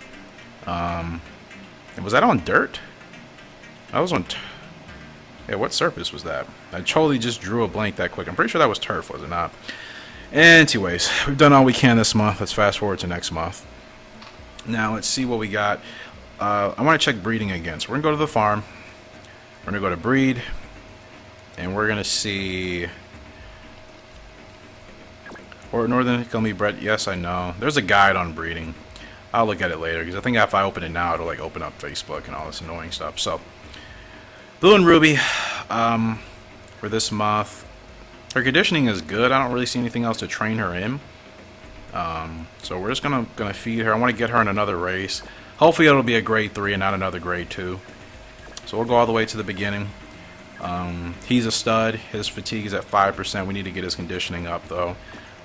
Was that on dirt? That was on... Yeah, what surface was that? I totally just drew a blank that quick. I'm pretty sure that was turf, was it not? Anyways, we've done all we can this month. Let's fast forward to next month. Now, let's see what we got. I want to check breeding again. So we're going to go to the farm. We're going to go to breed. And we're going to see... Or Northern can be bred. Yes, I know. There's a guide on breeding. I'll look at it later, because I think if I open it now, it'll like open up Facebook and all this annoying stuff. So, Blue and Ruby, for this month, her conditioning is good. I don't really see anything else to train her in. So we're just gonna feed her. I want to get her in another race. Hopefully it'll be a grade 3 and not another grade 2. So we'll go all the way to the beginning. He's a stud. His fatigue is at 5%. We need to get his conditioning up though.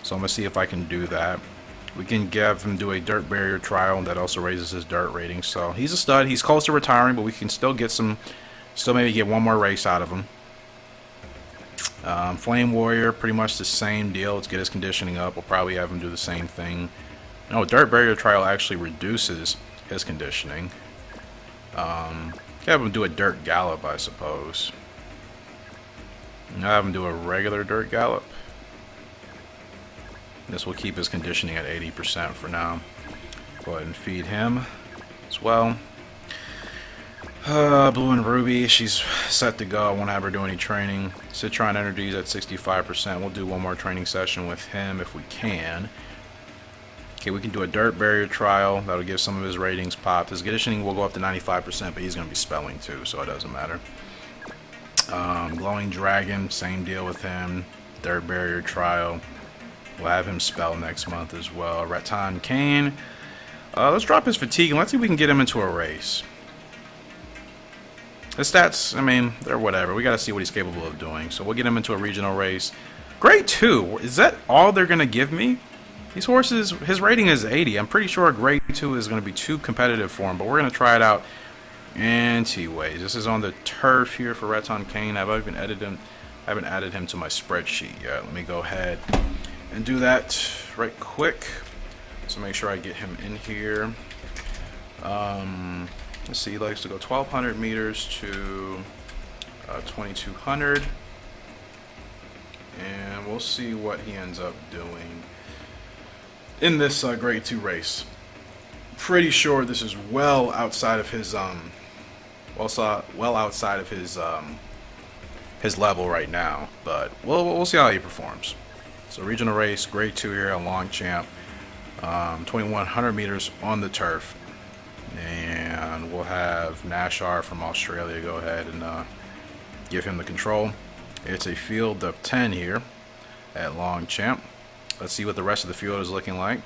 So I'm gonna see if I can do that. We can have him do a dirt barrier trial, and that also raises his dirt rating. So he's a stud. He's close to retiring, but we can still get still maybe get one more race out of him. Flame Warrior, pretty much the same deal. Let's get his conditioning up. We'll probably have him do the same thing. No, dirt barrier trial actually reduces his conditioning. Have him do a dirt gallop, I suppose. Have him do a regular dirt gallop. This will keep his conditioning at 80% for now. Go ahead and feed him as well. Blue and Ruby, she's set to go. I won't have her do any training. Citron Energy is at 65%. We'll do one more training session with him if we can. Okay, we can do a dirt barrier trial. That'll give some of his ratings popped. His conditioning will go up to 95%, but he's going to be spelling too, so it doesn't matter. Glowing Dragon, same deal with him. Dirt barrier trial. We'll have him spell next month as well. Rattan Kane. Let's drop his fatigue and let's see if we can get him into a race. His stats, I mean, they're whatever. We got to see what he's capable of doing. So we'll get him into a regional race. Grade 2. Is that all they're going to give me? These horses, his rating is 80. I'm pretty sure grade 2 is going to be too competitive for him, but we're going to try it out. Anyways, this is on the turf here for Rattan Kane. Have I even edited him? I haven't added him to my spreadsheet yet. Let me go ahead and do that right quick. So make sure I get him in here. Let's see, he likes to go 1,200 meters to 2,200. And we'll see what he ends up doing in this grade 2 race. Pretty sure this is well outside of his his level right now, but we'll see how he performs. So regional race, grade 2 here at Longchamp, 2,100 meters on the turf, and we'll have Nashar from Australia go ahead and give him the control. It's a field of 10 here at Longchamp. Let's see what the rest of the field is looking like.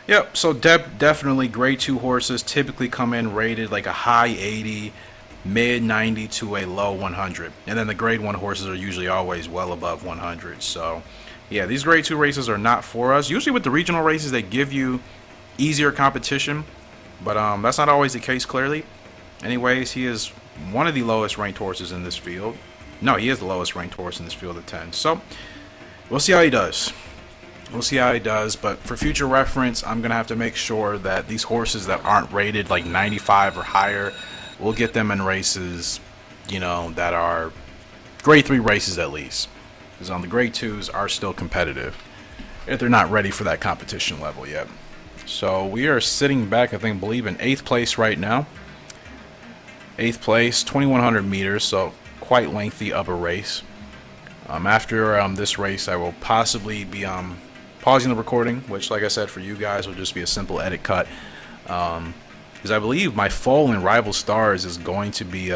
Yep, so definitely grade 2 horses typically come in rated like a high 80, mid 90 to a low 100. And then the grade 1 horses are usually always well above 100. So yeah, these grade 2 races are not for us. Usually with the regional races, they give you easier competition, but that's not always the case clearly. Anyways, he is one of the lowest ranked horses in this field. No, he is the lowest ranked horse in this field of 10. So we'll see how he does. We'll see how he does, but for future reference, I'm going to have to make sure that these horses that aren't rated like 95 or higher, we'll get them in races, you know, that are grade 3 races at least. Because on the grade 2s are still competitive if they're not ready for that competition level yet. So we are sitting back, I believe in 8th place right now. 8th place, 2,100 meters, so quite lengthy of a race. After this race, I will possibly be pausing the recording, which, like I said, for you guys will just be a simple edit cut. Because I believe my foal in Rival Stars is going to be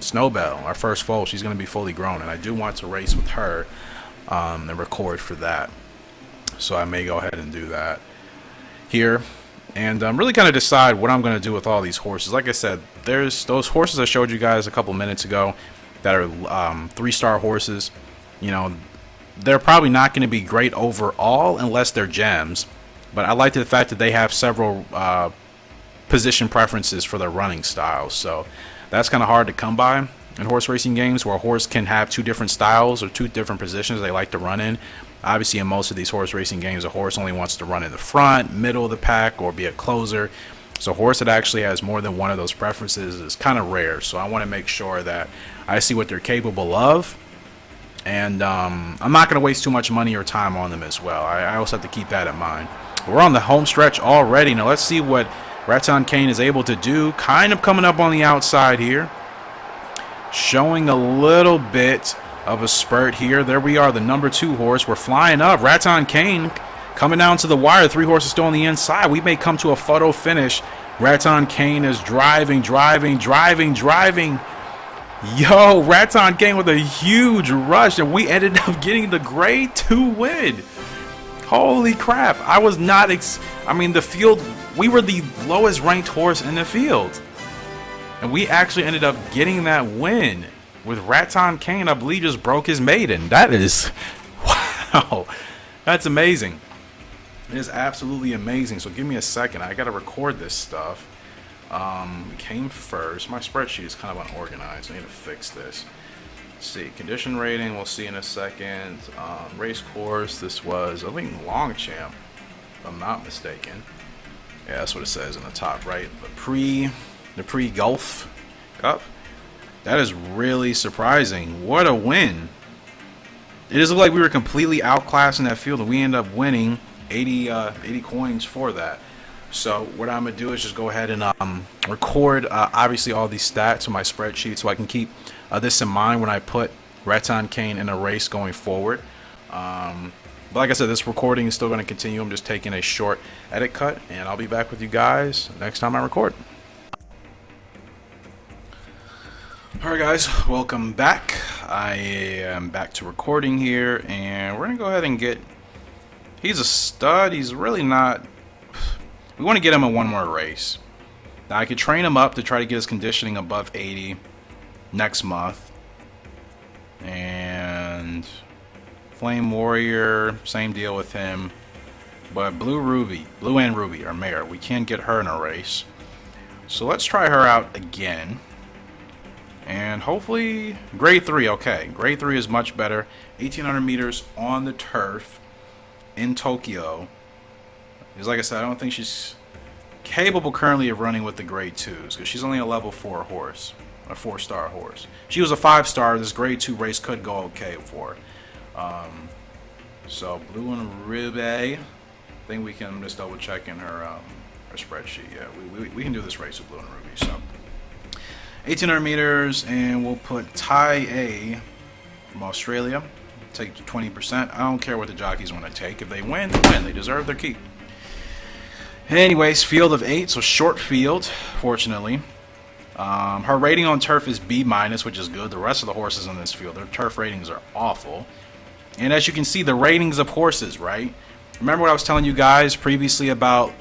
Snowbell, our first foal. She's going to be fully grown, and I do want to race with her and record for that. So I may go ahead and do that here. And really kind of decide what I'm going to do with all these horses. Like I said, there's those horses I showed you guys a couple minutes ago that are 3-star horses. You know, they're probably not going to be great overall unless they're gems. But I like the fact that they have several position preferences for their running styles. So that's kind of hard to come by in horse racing games, where a horse can have two different styles or two different positions they like to run in. Obviously, in most of these horse racing games, a horse only wants to run in the front, middle of the pack, or be a closer. So a horse that actually has more than one of those preferences is kind of rare. So I want to make sure that I see what they're capable of. And I'm not going to waste too much money or time on them as well. I also have to keep that in mind. We're on the home stretch already. Now let's see what Raton Kane is able to do. Kind of coming up on the outside here. Showing a little bit of a spurt here. There we are, the number 2 horse. We're flying up. Raton Kane coming down to the wire. 3 horses still on the inside. We may come to a photo finish. Raton Kane is driving. Yo, Raton Kane with a huge rush, and we ended up getting the grade 2 win. Holy crap. I was not I mean, the field, we were the lowest ranked horse in the field. And we actually ended up getting that win with Raton Kane. I believe just broke his maiden. That is, wow, that's amazing. It is absolutely amazing. So give me a second. I got to record this stuff. Came first. My spreadsheet is kind of unorganized. I need to fix this. Let's see. Condition rating, we'll see in a second. Race course, this was, I think, Longchamp, if I'm not mistaken. Yeah, that's what it says in the top right. The pre-Gulf Cup. That is really surprising. What a win. It just looked like we were completely outclassed in that field, and we ended up winning 80 coins for that. So what I'm going to do is just go ahead and record, obviously, all these stats on my spreadsheet so I can keep this in mind when I put Raton Kane in a race going forward. But like I said, this recording is still going to continue. I'm just taking a short edit cut, and I'll be back with you guys next time I record. Alright guys, welcome back. I am back to recording here, and we're going to go ahead and get... He's a stud. He's really not... We want to get him in one more race. Now I could train him up to try to get his conditioning above 80 next month. And Flame Warrior, same deal with him. But Blue and Ruby, our mare, we can't get her in a race. So let's try her out again. And hopefully, grade 3, okay. Grade 3 is much better. 1,800 meters on the turf in Tokyo. Because like I said, I don't think she's capable currently of running with the grade 2s. Because she's only a level 4 horse. A 4-star horse. She was a 5-star. This grade 2 race could go okay for her. So, Blue and Ruby. I think we can just double check in her spreadsheet. Yeah, we can do this race with Blue and Ruby. So, 1,800 meters, and we'll put Ty A from Australia. Take 20%. I don't care what the jockeys want to take. If they win, they win. They deserve their keep. Anyways, field of 8, so short field, fortunately. Her rating on turf is B-, which is good. The rest of the horses in this field, their turf ratings are awful. And as you can see, the ratings of horses, right? Remember what I was telling you guys previously about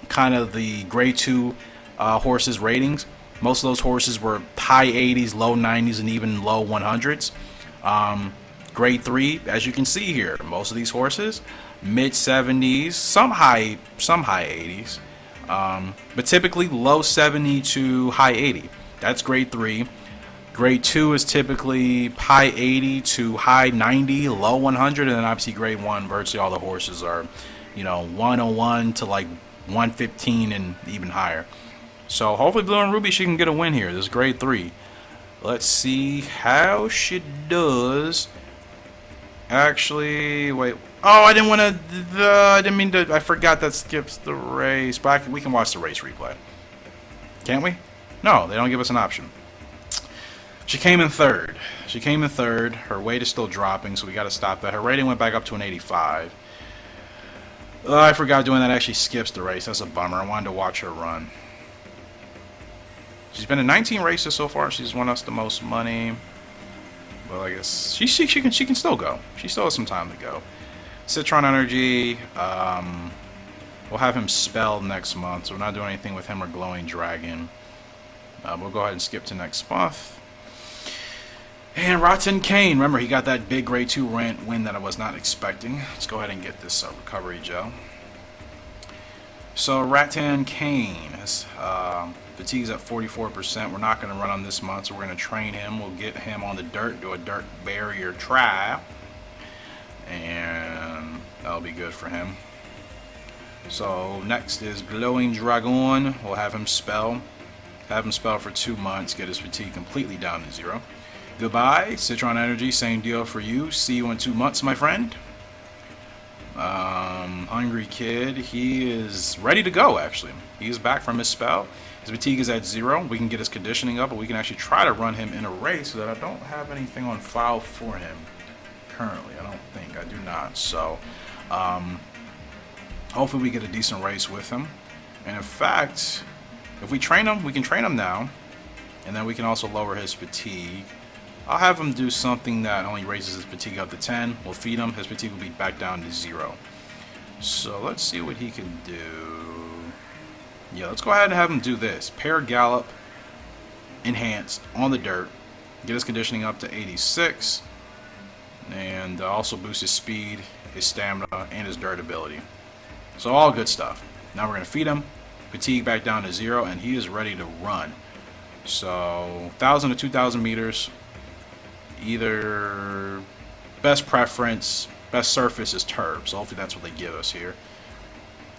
kind of the grade 2 horses ratings? Most of those horses were high 80s, low 90s, and even low 100s. Grade 3, as you can see here, most of these horses, mid 70s, some high 80s, but typically low 70 to high 80. That's grade 3. Grade 2 is typically high 80 to high 90, low 100, and then obviously grade 1, virtually all the horses are, 101 to like 115 and even higher. So hopefully Blue and Ruby, she can get a win here. This is grade 3. Let's see how she does. Actually, wait. Oh, I didn't want to. I didn't mean to. I forgot that skips the race. But we can watch the race replay. Can't we? No, they don't give us an option. She came in third. Her weight is still dropping, so we got to stop that. Her rating went back up to an 85. I forgot doing that actually skips the race. That's a bummer. I wanted to watch her run. She's been in 19 races so far. She's won us the most money. Well, I guess she can still go. She still has some time to go. Citron Energy. We'll have him spelled next month, so we're not doing anything with him or Glowing Dragon. We'll go ahead and skip to next month. And Raton Kane. Remember, he got that big grade 2 win that I was not expecting. Let's go ahead and get this recovery gel. So Rattan Kane, fatigue's at 44%. We're not going to run on this month, so we're going to train him. We'll get him on the dirt, do a dirt barrier trial, and that'll be good for him. So next is Glowing Dragon. We'll have him spell for 2 months, get his fatigue completely down to 0. Goodbye, Citron Energy, same deal for you. See you in 2 months, my friend. Hungry Kid, he is ready to go, actually. He's back from his spell. His fatigue is at 0. We can get his conditioning up, but we can actually try to run him in a race so that I don't have anything on file for him currently. I don't think. I do not. So, hopefully we get a decent race with him. And in fact, if we train him, we can train him now. And then we can also lower his fatigue. I'll have him do something that only raises his fatigue up to 10. We'll feed him. His fatigue will be back down to 0. So let's see what he can do. Yeah, let's go ahead and have him do this. Pair Gallop, enhanced, on the dirt. Get his conditioning up to 86. And also boost his speed, his stamina, and his durability. So all good stuff. Now we're going to feed him. Fatigue back down to 0, and he is ready to run. So 1,000 to 2,000 meters. Either best preference, best surface is turf, so hopefully that's what they give us here.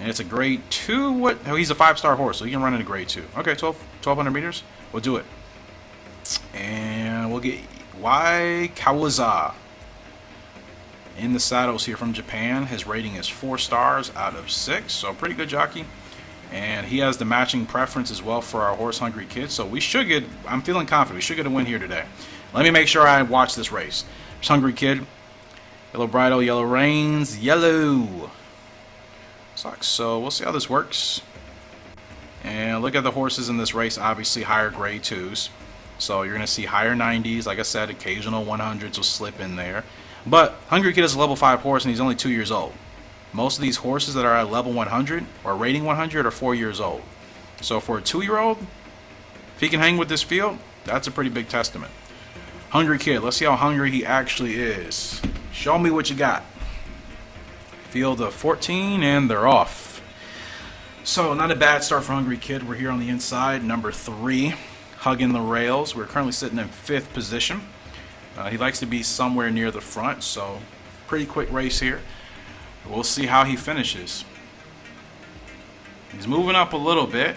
And it's a grade 2. What? Oh, he's a 5-star horse, so he can run in a grade 2. Okay, 1,200 meters. We'll do it. And we'll get Y Kawaza in the saddles here from Japan. His rating is 4 stars out of 6, so pretty good jockey. And he has the matching preference as well for our horse Hungry Kid, so we should get, I'm feeling confident, we should get a win here today. Let me make sure I watch this race. There's Hungry Kid, Yellow Bridle, Yellow Reins, Yellow. Sucks. So we'll see how this works. And look at the horses in this race, obviously higher grade 2s. So you're going to see higher 90s. Like I said, occasional 100s will slip in there. But Hungry Kid is a level 5 horse and he's only 2 years old. Most of these horses that are at level 100 or rating 100 are 4 years old. So for a 2-year-old, if he can hang with this field, that's a pretty big testament. Hungry Kid, let's see how hungry he actually is. Show me what you got. Field of 14, and they're off. So not a bad start for Hungry Kid. We're here on the inside, number 3, hugging the rails. We're currently sitting in 5th position. He likes to be somewhere near the front, so pretty quick race here. We'll see how he finishes. He's moving up a little bit.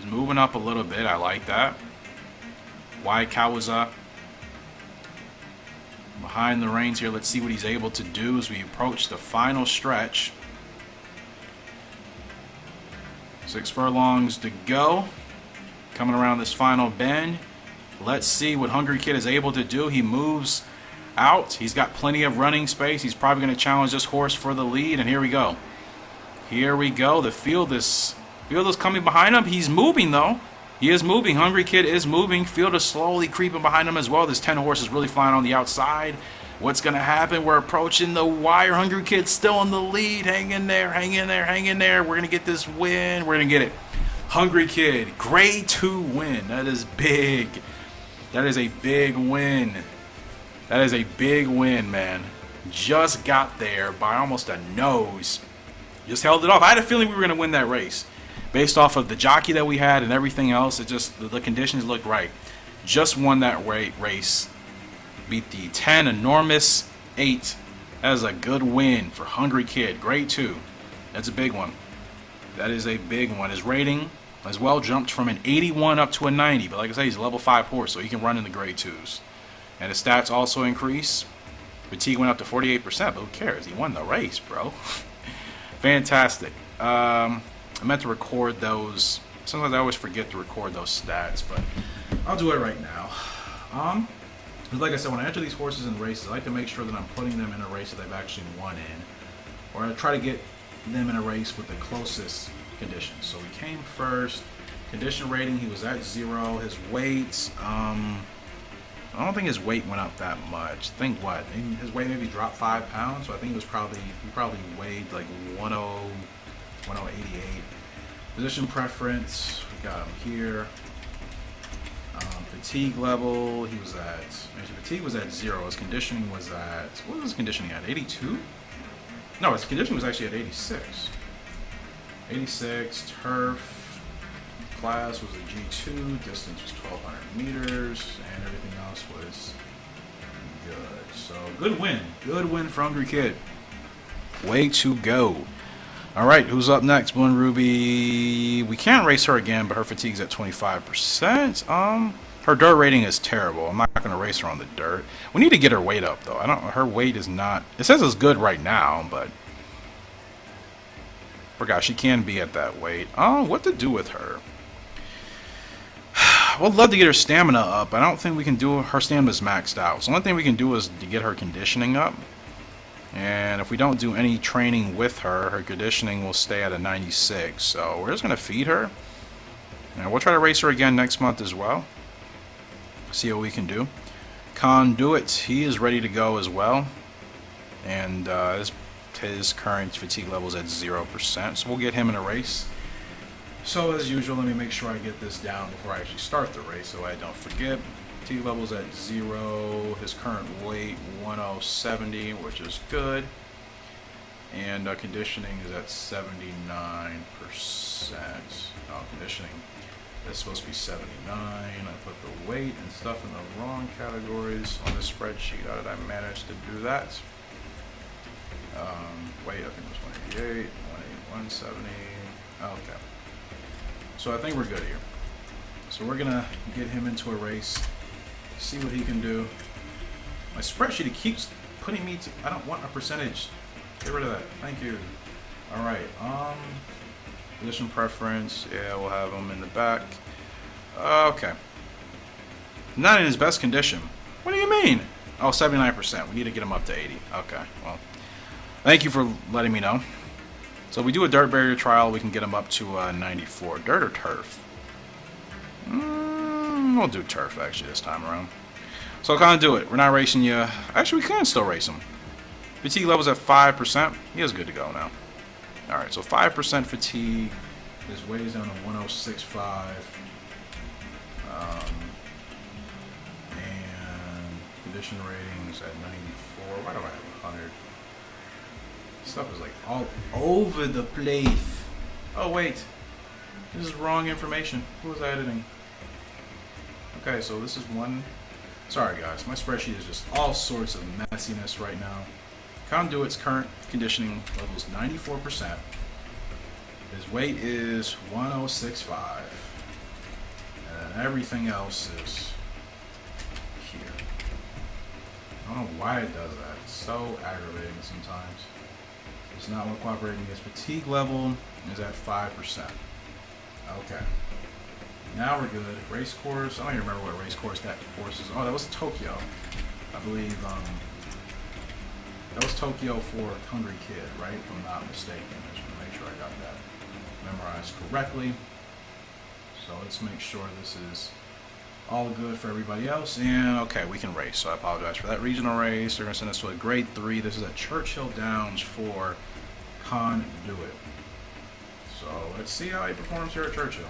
I like that. Y Kawaza behind the reins here. Let's see what he's able to do as we approach the final stretch. 6 furlongs to go. Coming around this final bend. Let's see what Hungry Kid is able to do. He moves out. He's got plenty of running space. He's probably going to challenge this horse for the lead. And here we go. Here we go. The field is coming behind him. He's moving though. He is moving. Hungry Kid is moving. Field is slowly creeping behind him as well. This 10 horse is really flying on the outside. What's going to happen? We're approaching the wire. Hungry Kid still in the lead. Hang in there. Hang in there. Hang in there. We're going to get this win. We're going to get it. Hungry Kid. Grade 2 win. That is big. That is a big win. That is a big win, man. Just got there by almost a nose. Just held it off. I had a feeling we were going to win that race. Based off of the jockey that we had and everything else, it just, the conditions looked right. Just won that race. Beat the 10 enormous 8. That is a good win for Hungry Kid. Grade 2. That's a big one. That is a big one. His rating as well jumped from an 81 up to a 90. But like I say, he's a level 5 horse, so he can run in the grade 2s. And his stats also increase. Fatigue went up to 48%, but who cares? He won the race, bro. Fantastic. I meant to record those. Sometimes I always forget to record those stats, but I'll do it right now. Like I said, when I enter these horses in races, I like to make sure that I'm putting them in a race that they've actually won in. Or I try to get them in a race with the closest conditions. So we came first. Condition rating, he was at 0. His weight, I don't think his weight went up that much. Think what? His weight maybe dropped 5 pounds. So I think he probably weighed like 1088. Position preference, we got him here. Fatigue level, he was at, actually fatigue was at 0. His conditioning was at, what was his conditioning at? 82? No, his conditioning was actually at 86. 86 turf. Class was a G2. Distance was 1,200 meters, and everything else was good. So good win. Good win for Hungry Kid. Way to go. All right, who's up next? Blue and Ruby. We can't race her again, but her fatigue's at 25%. Her dirt rating is terrible. I'm not gonna race her on the dirt. We need to get her weight up though. Her weight is not. It says it's good right now, but forgot she can be at that weight. What to do with her? I would love to get her stamina up. I don't think we can do. Her stamina's maxed out. So the only thing we can do is to get her conditioning up. And if we don't do any training with her, her conditioning will stay at a 96. So we're just gonna feed her, and we'll try to race her again next month as well. See what we can do. Conduit, he is ready to go as well, and his current fatigue level is at 0%. So we'll get him in a race. So as usual, let me make sure I get this down before I actually start the race, so I don't forget. Fatigue level's at 0. His current weight 1070, which is good, and conditioning is at 79%. Conditioning is supposed to be 79. I put the weight and stuff in the wrong categories on this spreadsheet. How did I manage to do that? Weight, I think it was 188, 170. Okay. So I think we're good here. So we're gonna get him into a race, see what he can do. My spreadsheet, it keeps putting me to, I don't want a percentage. Get rid of that. Thank you. All right. Position preference. Yeah, we'll have him in the back. Okay. Not in his best condition. What do you mean? Oh, 79%. We need to get him up to 80. Okay. Well, thank you for letting me know. So if we do a dirt barrier trial, we can get him up to 94. Dirt or turf? We'll do turf actually this time around. So Conduit, we're not racing you. Actually, we can still race him. Fatigue level's at 5%. He is good to go now. All right, so 5% fatigue. His weight is down to 1065. And condition ratings at 94. Why do I have 100? Stuff is like all over the place. Oh wait, this is wrong information. Who was I editing? Okay, so this is one. Sorry guys, my spreadsheet is just all sorts of messiness right now. Conduit's current conditioning level is 94%. His weight is 1065. And everything else is here. I don't know why it does that. It's so aggravating sometimes. It's not cooperating. His fatigue level is at 5%. Okay. Now we're good. Race course. I don't even remember what race course that course is. Oh, that was Tokyo. I believe that was Tokyo for Hungry Kid, right? If I'm not mistaken. I just want to make sure I got that memorized correctly. So let's make sure this is all good for everybody else. And okay, we can race. So I apologize for that regional race. They're going to send us to a grade 3. This is at Churchill Downs for Conduit. So let's see how he performs here at Churchill.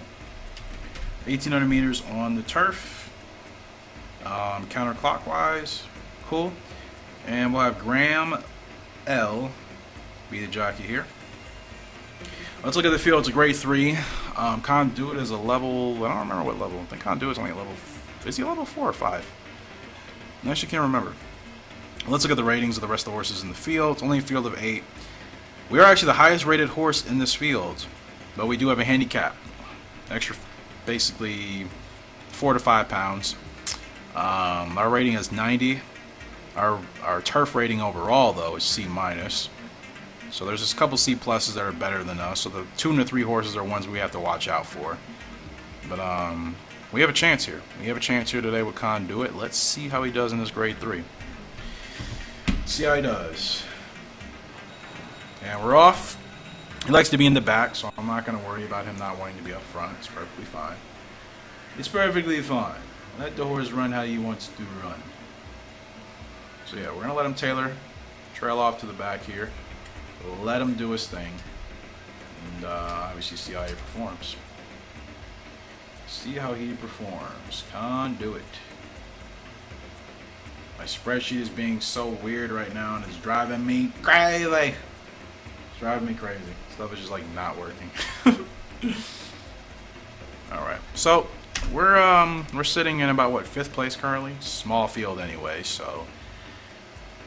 1,800 meters on the turf. Counterclockwise. Cool. And we'll have Graham L be the jockey here. Let's look at the field. It's a grade 3. Conduit is a level. I don't remember what level. I think Conduit is only a level. Is he a level 4 or 5? I actually can't remember. Let's look at the ratings of the rest of the horses in the field. It's only a field of 8. We are actually the highest rated horse in this field, but we do have a handicap. Extra, basically 4 to 5 pounds. Our rating is 90. Our turf rating overall though is C-. So there's just a couple C pluses that are better than us. So the 2 and the 3 horses are ones we have to watch out for. But we have a chance here. We have a chance here today with Conduit. Let's see how he does in this grade 3. Let's see how he does. And we're off. He likes to be in the back, so I'm not going to worry about him not wanting to be up front. It's perfectly fine. It's perfectly fine. Let the horse run how he wants to run. So yeah, we're going to let him trail off to the back here. Let him do his thing. And obviously see how he performs. See how he performs. Conduit. My spreadsheet is being so weird right now and it's driving me crazy. It's Driving me crazy. Stuff is just like not working. All right, so we're sitting in about what, 5th place currently. Small field anyway, so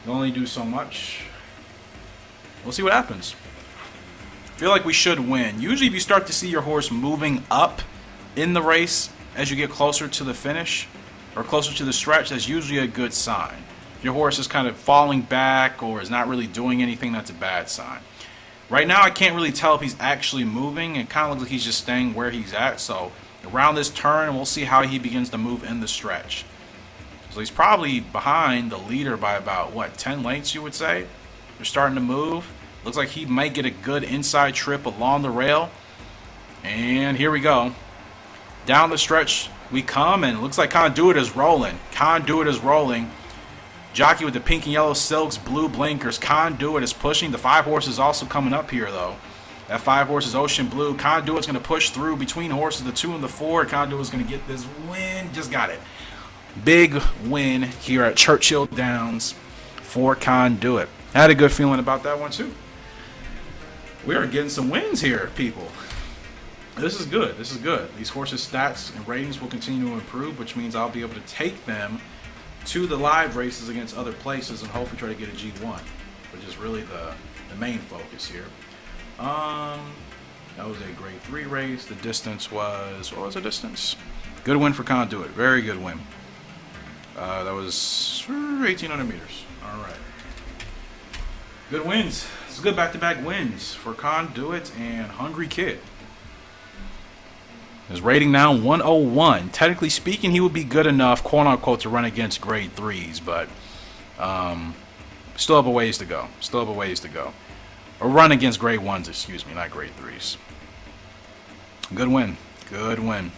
we only do so much. We'll see what happens. I feel like we should win. Usually, if you start to see your horse moving up in the race as you get closer to the finish or closer to the stretch, that's usually a good sign. If your horse is kind of falling back or is not really doing anything, that's a bad sign. Right now, I can't really tell if he's actually moving. It kind of looks like he's just staying where he's at. So around this turn, we'll see how he begins to move in the stretch. So he's probably behind the leader by about, what, 10 lengths, you would say? They're starting to move. Looks like he might get a good inside trip along the rail. And here we go. Down the stretch we come, and it looks like Conduit is rolling. Conduit is rolling. Jockey with the pink and yellow silks, blue blinkers. Conduit is pushing. The 5 horses also coming up here, though. That 5 horses ocean blue. Conduit's going to push through between horses, the 2 and the 4. Conduit's going to get this win. Just got it. Big win here at Churchill Downs for Conduit. I had a good feeling about that one, too. We are getting some wins here, people. This is good. This is good. These horses' stats and ratings will continue to improve, which means I'll be able to take them to the live races against other places and hopefully try to get a G1, which is really the main focus here. That was a grade 3 race. The distance was, what was the distance? Good win for Conduit. Very good win. That was 1,800 meters. All right. Good wins. It's good back-to-back wins for Conduit and Hungry Kid. His rating now 101. Technically speaking, he would be good enough, quote-unquote, to run against grade 3s, but still have a ways to go. Still have a ways to go. Or run against grade 1s, excuse me, not grade 3s. Good win. Good win.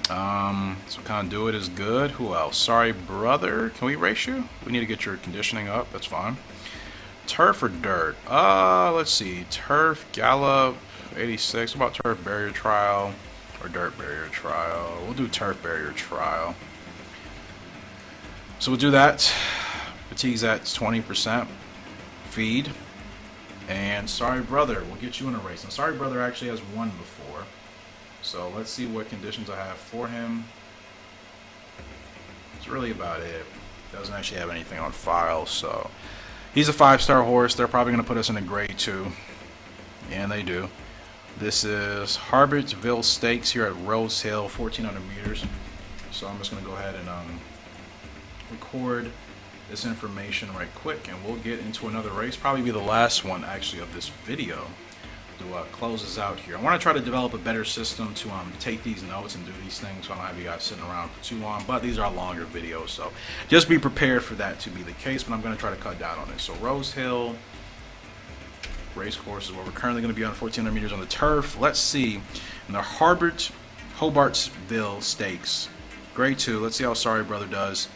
So Conduit is good. Who else? Sorry, brother. Can we race you? We need to get your conditioning up. That's fine. Turf or dirt? Let's see. Turf, Gallop, 86. What about turf barrier trial or dirt barrier trial? We'll do turf barrier trial. So we'll do that. Fatigue's at 20%. Feed. And Sorry Brother, we'll get you in a race. And Sorry Brother actually has won before. So let's see what conditions I have for him. That's really about it. Doesn't actually have anything on file, so he's a 5-star horse. They're probably going to put us in a grade 2. And they do. This is Harbertsville Stakes here at Rose Hill, 1,400 meters. So I'm just going to go ahead and record this information right quick, and we'll get into another race. Probably be the last one, actually, of this video to close us out here. I want to try to develop a better system to take these notes and do these things so I don't have you guys sitting around for too long, but these are longer videos, so just be prepared for that to be the case, but I'm going to try to cut down on it. So Rose Hill race course is where we're currently going to be on 1,400 meters on the turf. Let's see, in the Hobartsville Stakes, grade 2. Let's see how Sorry Brother does,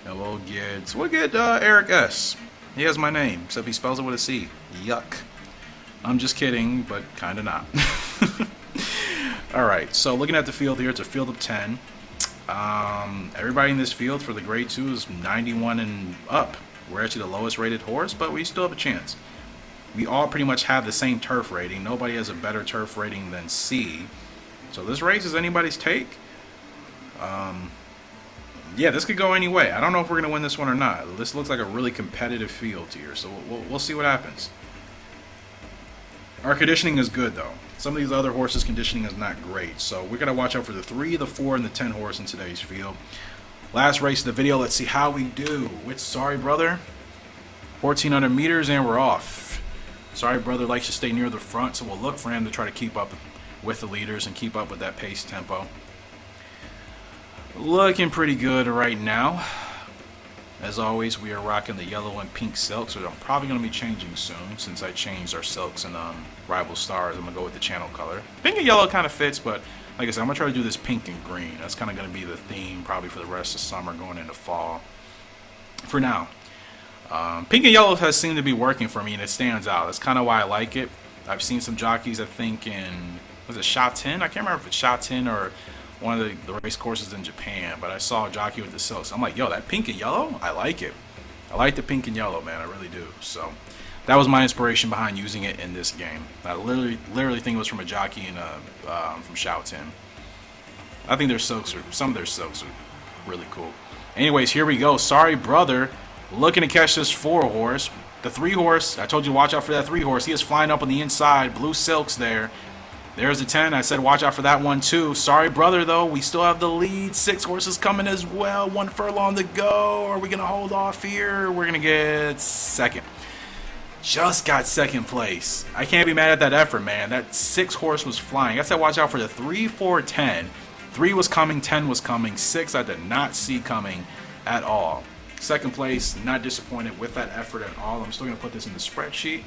and we'll get Eric S. He has my name, except he spells it with a C. Yuck. I'm just kidding, but kind of not. Alright, so looking at the field here, it's a field of 10. Everybody in this field for the grade 2 is 91 and up. We're actually the lowest rated horse, but we still have a chance. We all pretty much have the same turf rating. Nobody has a better turf rating than C. So this race is anybody's take. Yeah, this could go any way. I don't know if we're going to win this one or not. This looks like a really competitive field here, so we'll see what happens. Our conditioning is good, though. Some of these other horses' conditioning is not great, so we're going to watch out for the 3, the 4, and the 10 horse in today's field. Last race of the video, let's see how we do with Sorry Brother. 1,400 meters, and we're off. Sorry Brother likes to stay near the front, so we'll look for him to try to keep up with the leaders and keep up with that pace tempo. Looking pretty good right now. As always, we are rocking the yellow and pink silks, which I'm probably going to be changing soon since I changed our silks and Rival Stars. I'm going to go with the channel color. Pink and yellow kind of fits, but like I said, I'm going to try to do this pink and green. That's kind of going to be the theme probably for the rest of summer going into fall. For now. Pink and yellow has seemed to be working for me, and it stands out. That's kind of why I like it. I've seen some jockeys, I think, in, was it Shatin? I can't remember if it's Shatin or one of the race courses in Japan, but I saw a jockey with the silks. I'm like, yo, that pink and yellow, I like it. I like the pink and yellow, man. I really do. So that was my inspiration behind using it in this game. I literally think it was from a jockey and from Shao Tin. I think some of their silks are really cool. Anyways, here we go. Sorry, brother. Looking to catch this 4-horse. The 3-horse, I told you to watch out for that 3-horse. He is flying up on the inside. Blue silks there. There's the 10. I said watch out for that one too. Sorry, brother, though. We still have the lead. 6 horses coming as well. 1 furlong to go. Are we going to hold off here? We're going to get second. Just got second place. I can't be mad at that effort, man. That 6 horse was flying. I said watch out for the 3, 4, 10. 3 was coming. 10 was coming. 6 I did not see coming at all. Second place. Not disappointed with that effort at all. I'm still going to put this in the spreadsheet.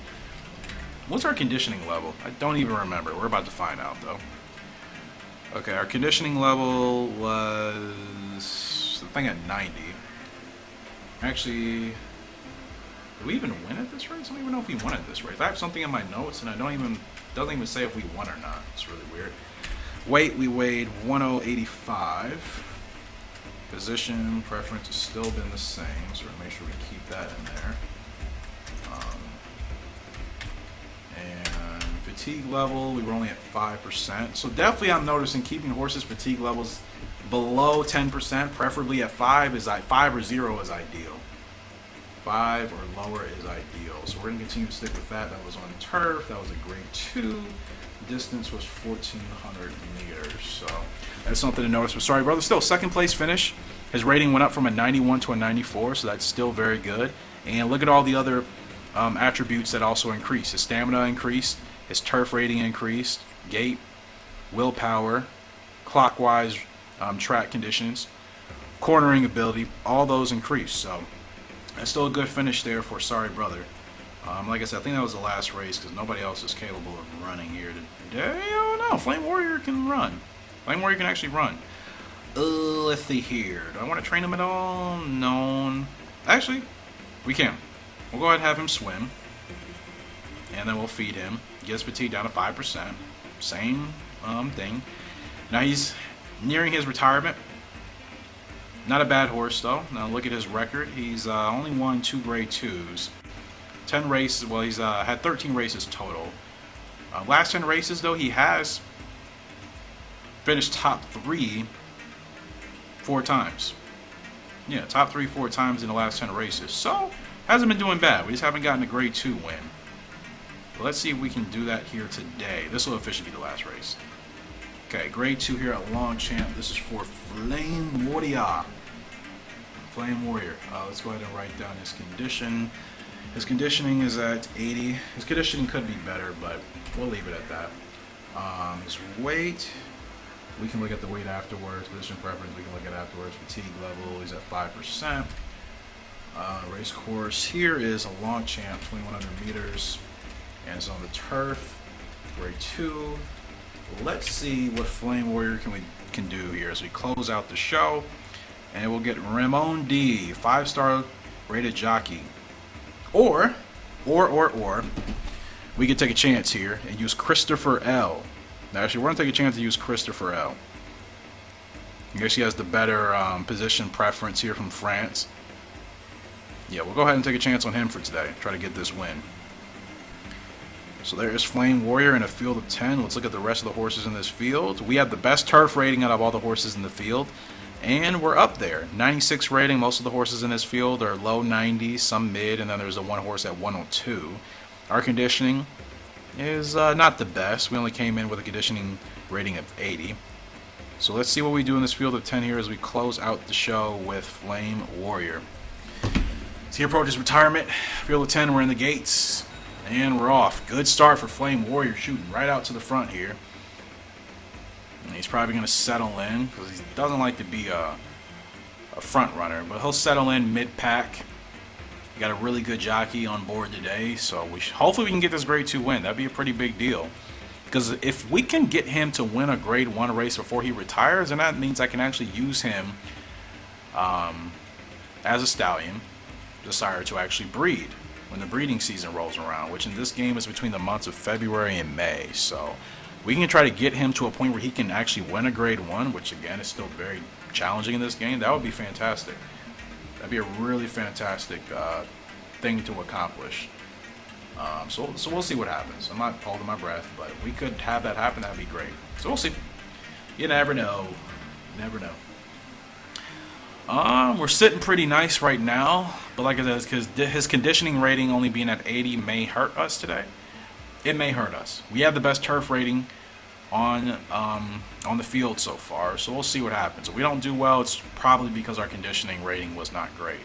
What's our conditioning level? I don't even remember. We're about to find out, though. Okay, our conditioning level was, I think, at 90. Actually, did we even win at this race? I don't even know if we won at this race. I have something in my notes, and doesn't even say if we won or not. It's really weird. Weight, we weighed 1085. Position, preference has still been the same, so we're going to make sure we keep that in there. And fatigue level, we were only at 5%. So definitely I'm noticing keeping horses' fatigue levels below 10%, preferably at 5 or 0 is ideal. 5 or lower is ideal. So we're going to continue to stick with that. That was on turf. That was a grade 2. Distance was 1,400 meters. So that's something to notice. But sorry, brother. Still, second place finish. His rating went up from a 91 to a 94, so that's still very good. And look at all the other attributes that also increased. His stamina increased, his turf rating increased, gait, willpower, clockwise track conditions, cornering ability, all those increased. So that's still a good finish there for Sorry Brother. Like I said, I think that was the last race because nobody else is capable of running here today. Oh no, Flame Warrior can run. Flame Warrior can actually run. Let's see here. Do I want to train him at all? No. Actually, we can. We'll go ahead and have him swim, and then we'll feed him. Get his fatigue down to 5%. Same thing. Now he's nearing his retirement. Not a bad horse, though. Now look at his record. He's only won 2 grade 2s. 10 races. Well, he's had 13 races total. Last 10 races, though, he has finished top 3 4 times. Yeah, top 3 4 times in the last 10 races. So hasn't been doing bad. We just haven't gotten a grade 2 win. But let's see if we can do that here today. This will officially be the last race. Okay, grade 2 here at Longchamp. This is for Flame Warrior. Flame Warrior. Let's go ahead and write down his condition. His conditioning is at 80. His conditioning could be better, but we'll leave it at that. His weight, we can look at the weight afterwards. Position preference, we can look at afterwards. Fatigue level, he's at 5%. Race course here is a Longchamp, 2,100 meters, and it's on the turf, grade 2. Let's see what Flame Warrior can do here as we close out the show, and we'll get Ramon D, 5-star rated jockey, or we could take a chance here and use Christopher L. Now, actually, we're gonna take a chance to use Christopher L. I guess he has the better position preference here from France. Yeah, we'll go ahead and take a chance on him for today. Try to get this win. So there is Flame Warrior in a field of 10. Let's look at the rest of the horses in this field. We have the best turf rating out of all the horses in the field. And we're up there. 96 rating. Most of the horses in this field are low 90s, some mid, and then there's a one horse at 102. Our conditioning is not the best. We only came in with a conditioning rating of 80. So let's see what we do in this field of 10 here as we close out the show with Flame Warrior. So he approaches retirement. Field of 10, we're in the gates. And we're off. Good start for Flame Warrior, shooting right out to the front here. And he's probably going to settle in because he doesn't like to be a front runner, but he'll settle in mid-pack. We got a really good jockey on board today, so hopefully we can get this grade 2 win. That'd be a pretty big deal. Because if we can get him to win a grade 1 race before he retires, then that means I can actually use him as a stallion, the sire to actually breed when the breeding season rolls around, which in this game is between the months of February and May. So we can try to get him to a point where he can actually win a grade 1, which again is still very challenging in this game. That would be fantastic. That'd be a really fantastic thing to accomplish. So we'll see what happens. I'm not holding my breath, but if we could have that happen, that'd be great. So we'll see. You never know. Never know. We're sitting pretty nice right now, but like I said, because his conditioning rating only being at 80 may hurt us today. It may hurt us. We have the best turf rating on the field so far, so we'll see what happens. If we don't do well, it's probably because our conditioning rating was not great.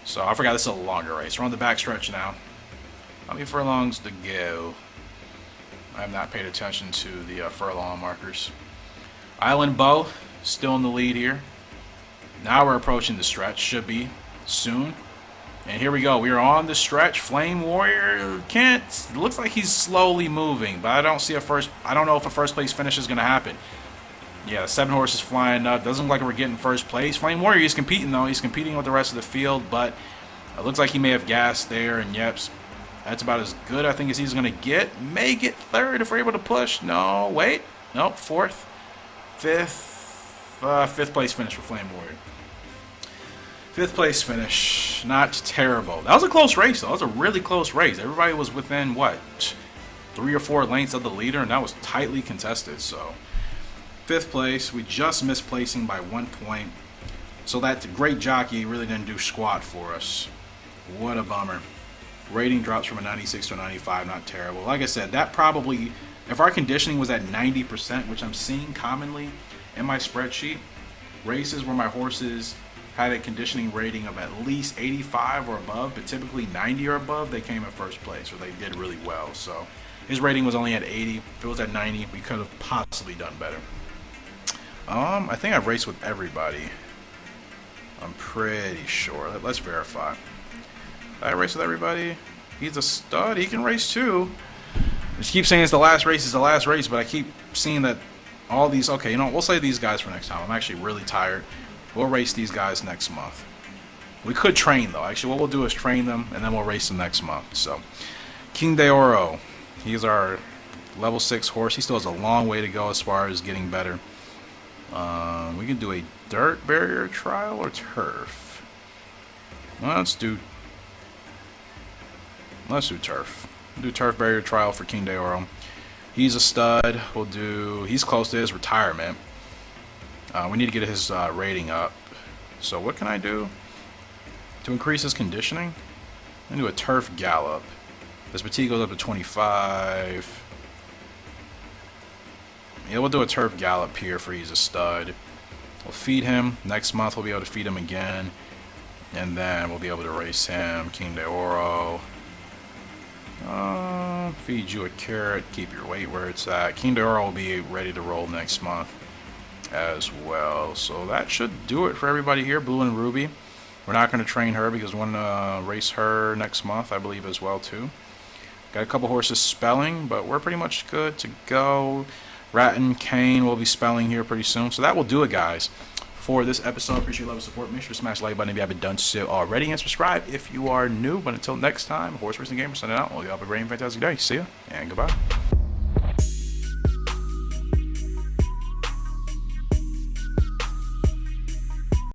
So I forgot this is a longer race. We're on the back stretch now. How many furlongs to go? I have not paid attention to the furlong markers. Island Bow still in the lead here. Now we're approaching the stretch. Should be soon. And here we go. We are on the stretch. Flame Warrior can't. It looks like he's slowly moving, but I don't see a first. I don't know if a first place finish is going to happen. Yeah, 7 horses flying up. Doesn't look like we're getting first place. Flame Warrior is competing though. He's competing with the rest of the field, but it looks like he may have gassed there. And yep, that's about as good I think as he's going to get. May get third if we're able to push. No, wait. Nope. Fourth, fifth. Fifth place finish for Flame Warrior. Fifth place finish. Not terrible. That was a close race, though. That was a really close race. Everybody was within, what, 3 or 4 lengths of the leader, and that was tightly contested. So, fifth place. We just missed placing by 1 point. So that great jockey really didn't do squat for us. What a bummer. Rating drops from a 96 to a 95. Not terrible. Like I said, that probably, if our conditioning was at 90%, which I'm seeing commonly in my spreadsheet, races where my horses had a conditioning rating of at least 85 or above, but typically 90 or above, they came in first place, or they did really well. So his rating was only at 80. If it was at 90, we could have possibly done better. I think I've raced with everybody. I'm pretty sure. Let's verify. Did I race with everybody? He's a stud. He can race too. I just keep saying it's the last race, but I keep seeing that all these, okay, you know, we'll save these guys for next time. I'm actually really tired. We'll race these guys next month. We could train, though. Actually, what we'll do is train them, and then we'll race them next month. So, King de Oro. He's our level 6 horse. He still has a long way to go as far as getting better. We can do a dirt barrier trial or turf. Well, let's do turf. We'll do turf barrier trial for King de Oro. He's a stud. He's close to his retirement. We need to get his rating up. So what can I do to increase his conditioning? I'm going to do a turf gallop. His fatigue goes up to 25. Yeah, we'll do a turf gallop here for he's a stud. We'll feed him. Next month we'll be able to feed him again. And then we'll be able to race him. King de Oro. Feed you a carrot. Keep your weight where it's at. King de Oro will be ready to roll next month as well. So that should do it for everybody here. Blue and Ruby. We're not going to train her because we're going to race her next month, I believe, as well too. Got a couple horses spelling, but we're pretty much good to go. Rat and Kane will be spelling here pretty soon. So that will do it, guys, for this episode. Appreciate your love and support. Make sure to smash the like button if you haven't done so already, and subscribe if you are new. But until next time, Horse Racing Gamer signing out. Well, you have a great and fantastic day. See ya, and goodbye.